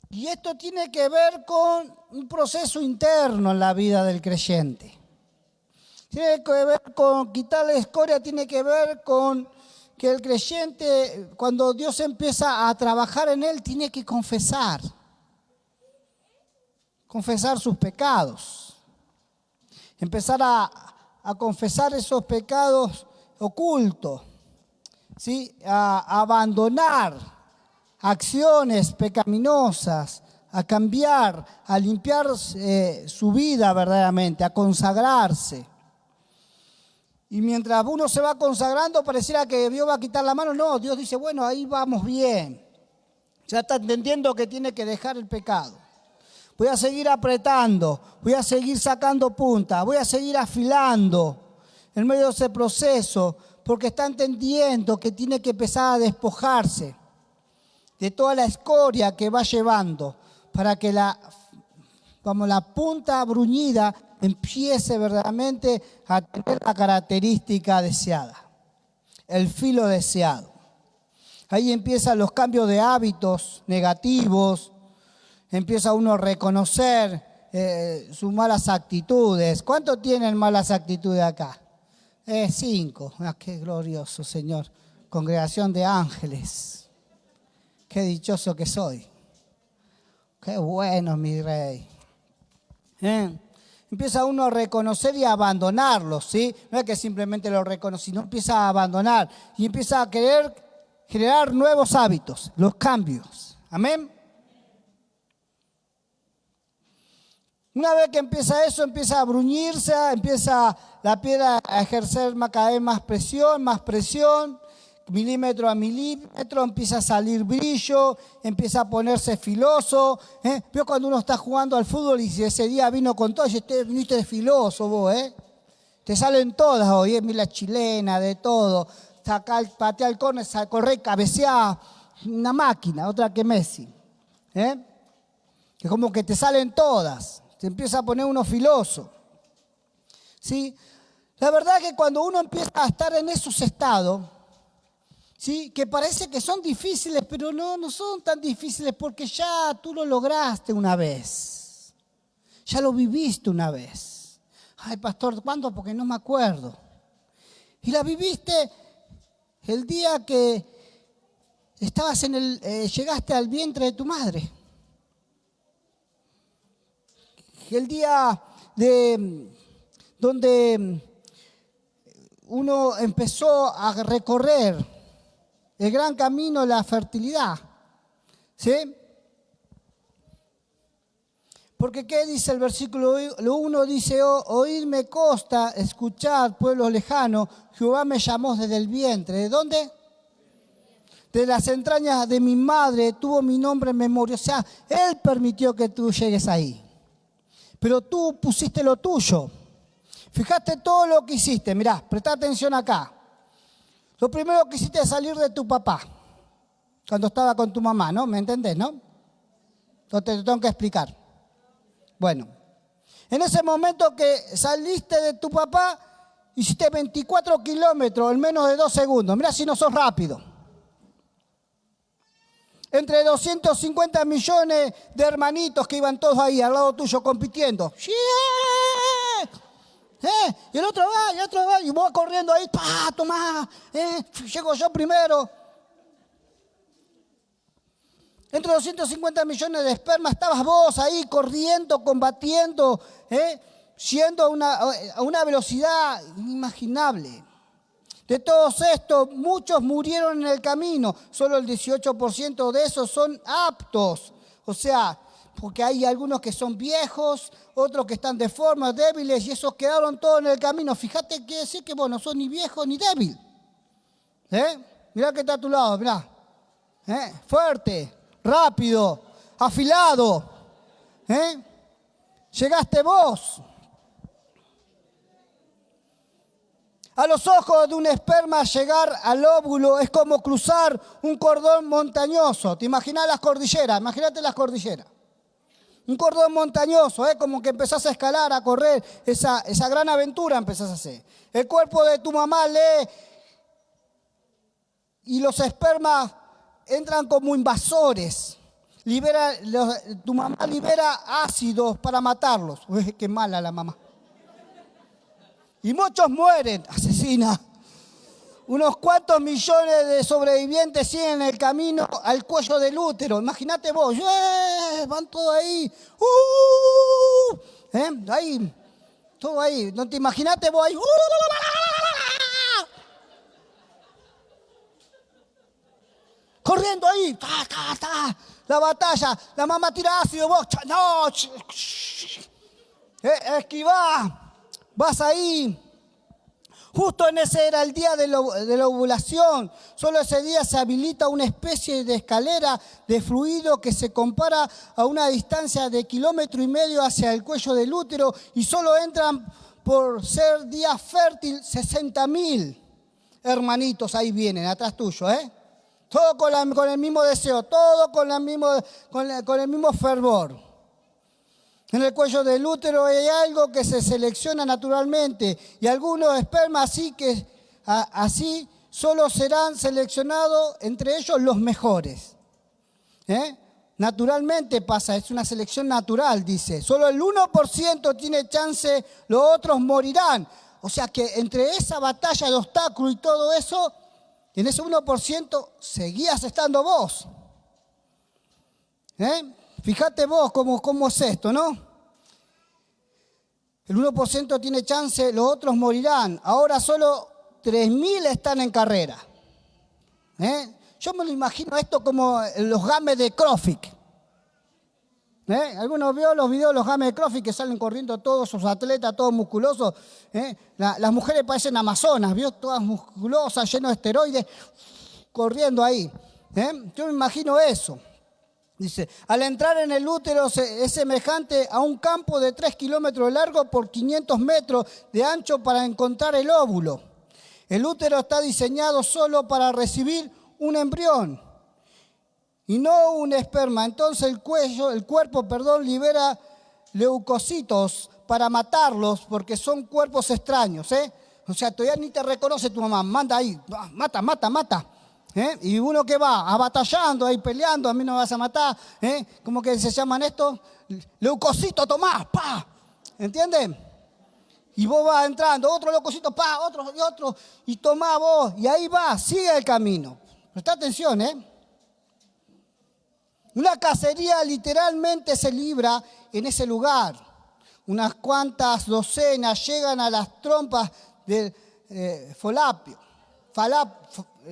Y esto tiene que ver con un proceso interno en la vida del creyente. Tiene que ver con quitar la escoria, tiene que ver con que el creyente, cuando Dios empieza a trabajar en él, tiene que confesar sus pecados. empezar a confesar esos pecados ocultos, ¿sí? A abandonar acciones pecaminosas, a cambiar, a limpiar su vida verdaderamente, a consagrarse. Y mientras uno se va consagrando, pareciera que Dios va a quitar la mano. No, Dios dice, bueno, ahí vamos bien. Ya está entendiendo que tiene que dejar el pecado. Voy a seguir apretando, voy a seguir sacando punta, voy a seguir afilando en medio de ese proceso, porque está entendiendo que tiene que empezar a despojarse de toda la escoria que va llevando para que la punta bruñida empiece verdaderamente a tener la característica deseada, el filo deseado. Ahí empiezan los cambios de hábitos negativos, empieza uno a reconocer sus malas actitudes. ¿Cuántos tienen malas actitudes acá? 5. Qué glorioso, Señor. Congregación de ángeles. Qué dichoso que soy. Qué bueno, mi rey. Empieza uno a reconocer y a abandonarlos, ¿sí? No es que simplemente lo reconoce, sino empieza a abandonar y empieza a querer generar nuevos hábitos, los cambios. Amén. Una vez que empieza eso, empieza a bruñirse, empieza la piedra a ejercer cada vez más presión, milímetro a milímetro, empieza a salir brillo, empieza a ponerse filoso. Veo cuando uno está jugando al fútbol y si ese día vino con todo, y te viniste de filoso vos, Te salen todas hoy, mira chilena, de todo. Patea el córner, corre, cabeceá, una máquina, otra que Messi. Es como que te salen todas, te empieza a poner uno filoso. ¿Sí? La verdad es que cuando uno empieza a estar en esos estados, ¿sí? Que parece que son difíciles, pero no son tan difíciles porque ya tú lo lograste una vez. Ya lo viviste una vez. Ay, pastor, ¿cuándo? Porque no me acuerdo. Y la viviste el día que estabas llegaste al vientre de tu madre. El día donde uno empezó a recorrer el gran camino de la fertilidad. ¿Sí? Porque ¿qué dice el versículo 1? Dice, oídme costa, escuchad, pueblos lejanos, Jehová me llamó desde el vientre. ¿De dónde? De las entrañas de mi madre tuvo mi nombre en memoria. O sea, Él permitió que tú llegues ahí. Pero tú pusiste lo tuyo. Fijaste todo lo que hiciste. Mirá, presta atención acá. Lo primero que hiciste es salir de tu papá. Cuando estaba con tu mamá, ¿no? ¿Me entendés, no? No te tengo que explicar. Bueno, en ese momento que saliste de tu papá, hiciste 24 kilómetros en menos de 2 segundos. Mirá si no sos rápido. Entre 250 millones de hermanitos que iban todos ahí al lado tuyo compitiendo. Y el otro va, y voy corriendo ahí, tomá, llego yo primero. Entre 250 millones de espermas estabas vos ahí corriendo, combatiendo, yendo a una velocidad inimaginable. De todos estos, muchos murieron en el camino. Solo el 18% de esos son aptos. O sea, porque hay algunos que son viejos, otros que están deformes, débiles, y esos quedaron todos en el camino. Fíjate que decir que vos no sos ni viejo ni débil. Mirá que está a tu lado, mirá. Fuerte, rápido, afilado. Llegaste vos. A los ojos de un esperma llegar al óvulo es como cruzar un cordón montañoso. ¿Te imaginas las cordilleras? Imagínate las cordilleras. Un cordón montañoso, como que empezás a escalar, a correr. Esa gran aventura empezás a hacer. El cuerpo de tu mamá lee y los espermas entran como invasores. Tu mamá libera ácidos para matarlos. Uy, qué mala la mamá. Y muchos mueren, asesina. Unos cuantos millones de sobrevivientes siguen el camino al cuello del útero. Imagínate vos, van todos ahí. Ahí, Todo ahí. ¿No te imaginaste vos ahí? Corriendo ahí. Ta, ta, ta. La batalla. La mamá tira ácido. Vos. No. Esquivá. Vas ahí. Justo en ese era el día de la ovulación. Solo ese día se habilita una especie de escalera de fluido que se compara a una distancia de 1,5 kilómetros hacia el cuello del útero y solo entran por ser día fértil 60.000 hermanitos. Ahí vienen, atrás tuyo, ¿eh? Todo con el mismo deseo, todo con el mismo fervor. En el cuello del útero hay algo que se selecciona naturalmente y algunos espermas así solo serán seleccionados entre ellos los mejores. Naturalmente pasa, es una selección natural, dice. Solo el 1% tiene chance, los otros morirán. O sea que entre esa batalla de obstáculos y todo eso, en ese 1% seguías estando vos. Fíjate vos cómo es esto, ¿no? El 1% tiene chance, los otros morirán. Ahora solo 3.000 están en carrera. Yo me lo imagino esto como los games de CrossFit. ¿Alguno vio los videos de los games de CrossFit que salen corriendo todos sus atletas, todos musculosos? Las mujeres parecen amazonas, ¿vio? Todas musculosas, llenas de esteroides, corriendo ahí. Yo me imagino eso. Dice, al entrar en el útero es semejante a un campo de 3 kilómetros de largo por 500 metros de ancho para encontrar el óvulo. El útero está diseñado solo para recibir un embrión y no un esperma. Entonces el cuerpo libera leucocitos para matarlos porque son cuerpos extraños. O sea, todavía ni te reconoce tu mamá. Manda ahí, mata. Y uno que va abatallando ahí, peleando, a mí no me vas a matar. ¿Cómo que se llaman estos? Leucocito, tomás, pa. ¿Entienden? Y vos vas entrando, otro leucocito, pa, otro, y tomá vos. Y ahí va, sigue el camino. Presta atención, Una cacería literalmente se libra en ese lugar. Unas cuantas docenas llegan a las trompas del falopio.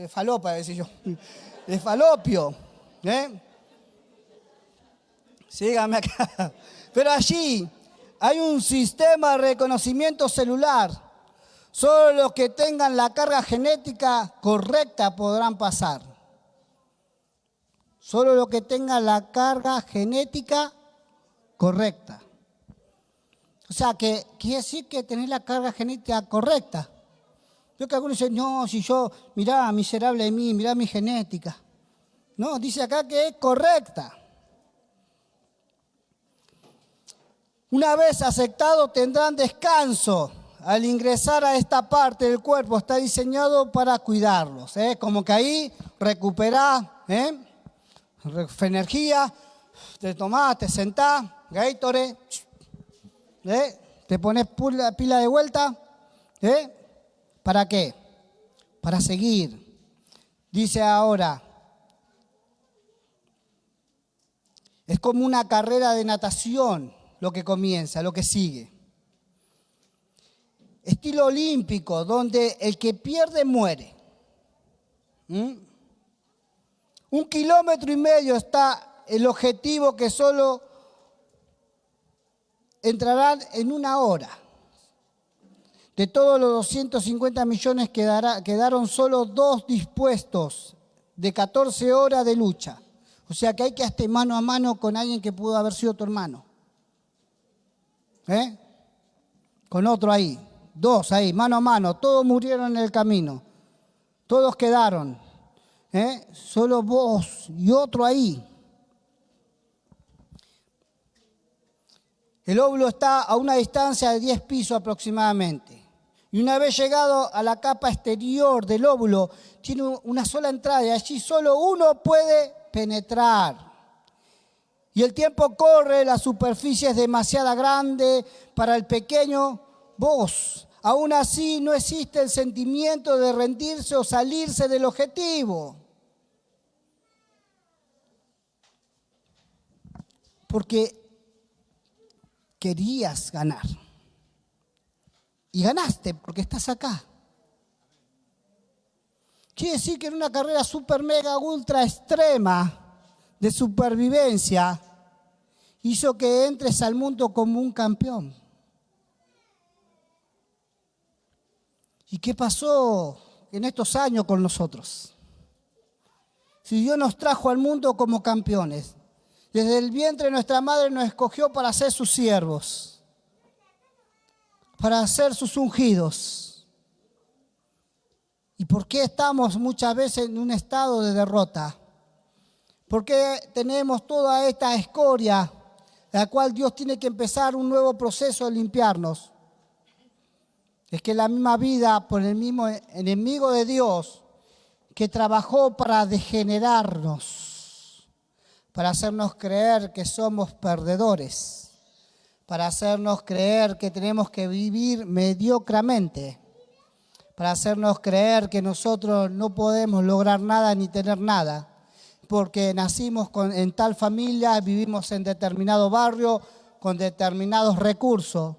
Falopa, decía yo. De falopio. Síganme acá. Pero allí hay un sistema de reconocimiento celular. Solo los que tengan la carga genética correcta podrán pasar. Solo los que tengan la carga genética correcta. O sea, que quiere decir que tenés la carga genética correcta. Yo que algunos dicen, no, si yo, mirá, miserable de mí, mirá mi genética. No, dice acá que es correcta. Una vez aceptado tendrán descanso. Al ingresar a esta parte del cuerpo está diseñado para cuidarlos. Como que ahí recuperás energía, te tomás, te sentás, Gatorade, te pones pila de vuelta. ¿Para qué? Para seguir. Dice ahora, es como una carrera de natación lo que comienza, lo que sigue. Estilo olímpico, donde el que pierde muere. 1,5 kilómetros está el objetivo que solo entrarán en 1 hora. De todos los 250 millones quedaron solo 2 dispuestos de 14 horas de lucha. O sea que hay que estar mano a mano con alguien que pudo haber sido tu hermano. Con otro ahí, 2 ahí, mano a mano. Todos murieron en el camino. Todos quedaron. Solo vos y otro ahí. El óvulo está a una distancia de 10 pisos aproximadamente. Y una vez llegado a la capa exterior del óvulo, tiene una sola entrada y allí solo uno puede penetrar. Y el tiempo corre, la superficie es demasiado grande para el pequeño vos. Aún así no existe el sentimiento de rendirse o salirse del objetivo. Porque querías ganar. y ganaste porque estás acá. Quiere decir que en una carrera super, mega, ultra extrema de supervivencia hizo que entres al mundo como un campeón. ¿Y qué pasó en estos años con nosotros? Si Dios nos trajo al mundo como campeones, desde el vientre de nuestra madre nos escogió para ser sus siervos, para ser sus ungidos. ¿Y por qué estamos muchas veces en un estado de derrota? ¿Por qué tenemos toda esta escoria, la cual Dios tiene que empezar un nuevo proceso de limpiarnos? Es que la misma vida por el mismo enemigo de Dios que trabajó para degenerarnos, para hacernos creer que somos perdedores, para hacernos creer que tenemos que vivir mediocramente, para hacernos creer que nosotros no podemos lograr nada ni tener nada, porque nacimos en tal familia, vivimos en determinado barrio, con determinados recursos.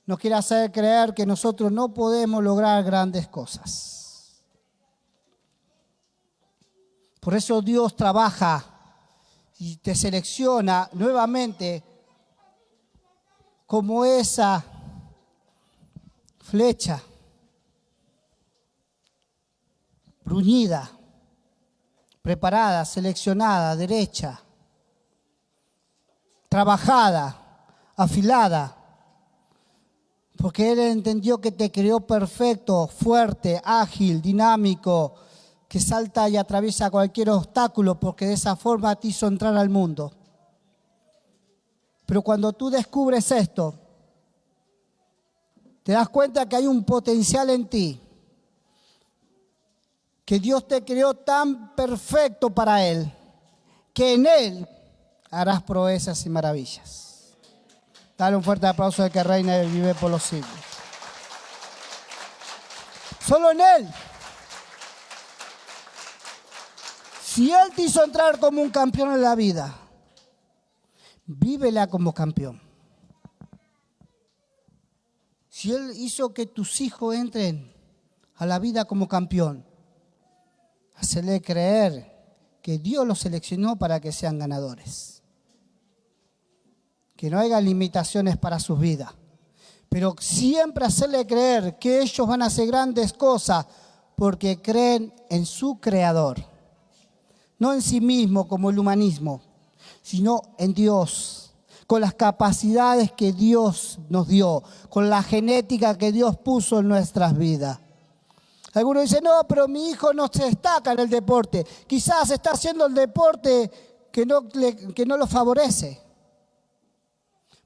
Nos quiere hacer creer que nosotros no podemos lograr grandes cosas. Por eso Dios trabaja y te selecciona nuevamente como esa flecha bruñida, preparada, seleccionada, derecha, trabajada, afilada, porque Él entendió que te creó perfecto, fuerte, ágil, dinámico, que salta y atraviesa cualquier obstáculo, porque de esa forma te hizo entrar al mundo. Pero cuando tú descubres esto, te das cuenta que hay un potencial en ti, que Dios te creó tan perfecto para Él, que en Él harás proezas y maravillas. Dale un fuerte aplauso al que reina y vive por los siglos. Solo en Él. Si Él te hizo entrar como un campeón en la vida, vívela como campeón. Si Él hizo que tus hijos entren a la vida como campeón, hacerle creer que Dios los seleccionó para que sean ganadores. Que no haya limitaciones para sus vidas. Pero siempre hacerle creer que ellos van a hacer grandes cosas porque creen en su Creador. No en sí mismo como el humanismo, sino en Dios. Con las capacidades que Dios nos dio, con la genética que Dios puso en nuestras vidas. Algunos dicen, no, pero mi hijo no se destaca en el deporte. Quizás está haciendo el deporte que no lo favorece.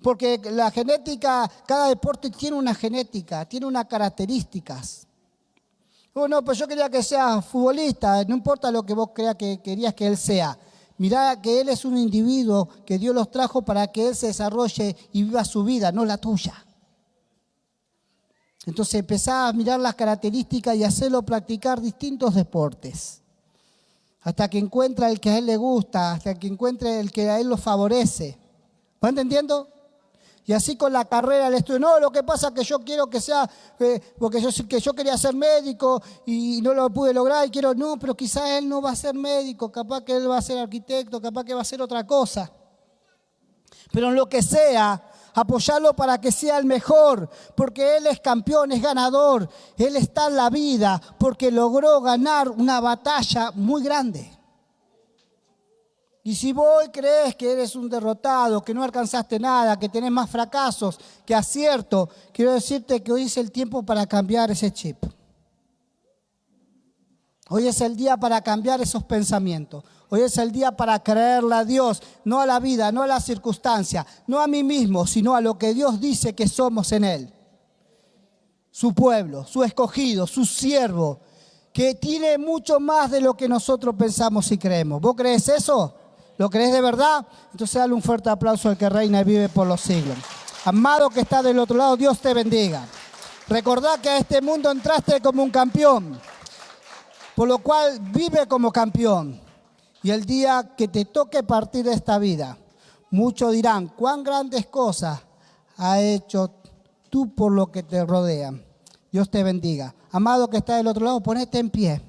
Porque la genética, cada deporte tiene una genética, tiene unas características. Oh, no, pues yo quería que sea futbolista, no importa lo que vos creas que querías que él sea. Mirá que él es un individuo que Dios los trajo para que él se desarrolle y viva su vida, no la tuya. Entonces empezá a mirar las características y hacerlo practicar distintos deportes. Hasta que encuentre el que a él le gusta, hasta que encuentre el que a él lo favorece. ¿Va entendiendo? Y así con la carrera, el estudio. No, lo que pasa es que yo quiero que sea, porque yo quería ser médico y no lo pude lograr y quiero, no, pero quizás él no va a ser médico, capaz que él va a ser arquitecto, capaz que va a ser otra cosa. Pero en lo que sea, apoyarlo para que sea el mejor, porque él es campeón, es ganador, él está en la vida, porque logró ganar una batalla muy grande. Y si vos crees que eres un derrotado, que no alcanzaste nada, que tenés más fracasos que acierto, quiero decirte que hoy es el tiempo para cambiar ese chip. Hoy es el día para cambiar esos pensamientos. Hoy es el día para creerle a Dios, no a la vida, no a la circunstancia, no a mí mismo, sino a lo que Dios dice que somos en Él. Su pueblo, su escogido, su siervo, que tiene mucho más de lo que nosotros pensamos y creemos. ¿Vos crees eso? ¿Lo crees de verdad? Entonces dale un fuerte aplauso al que reina y vive por los siglos. Amado que está del otro lado, Dios te bendiga. Recordá que a este mundo entraste como un campeón, por lo cual vive como campeón. Y el día que te toque partir de esta vida, muchos dirán, cuán grandes cosas ha hecho tú por lo que te rodea. Dios te bendiga. Amado que está del otro lado, ponete en pie.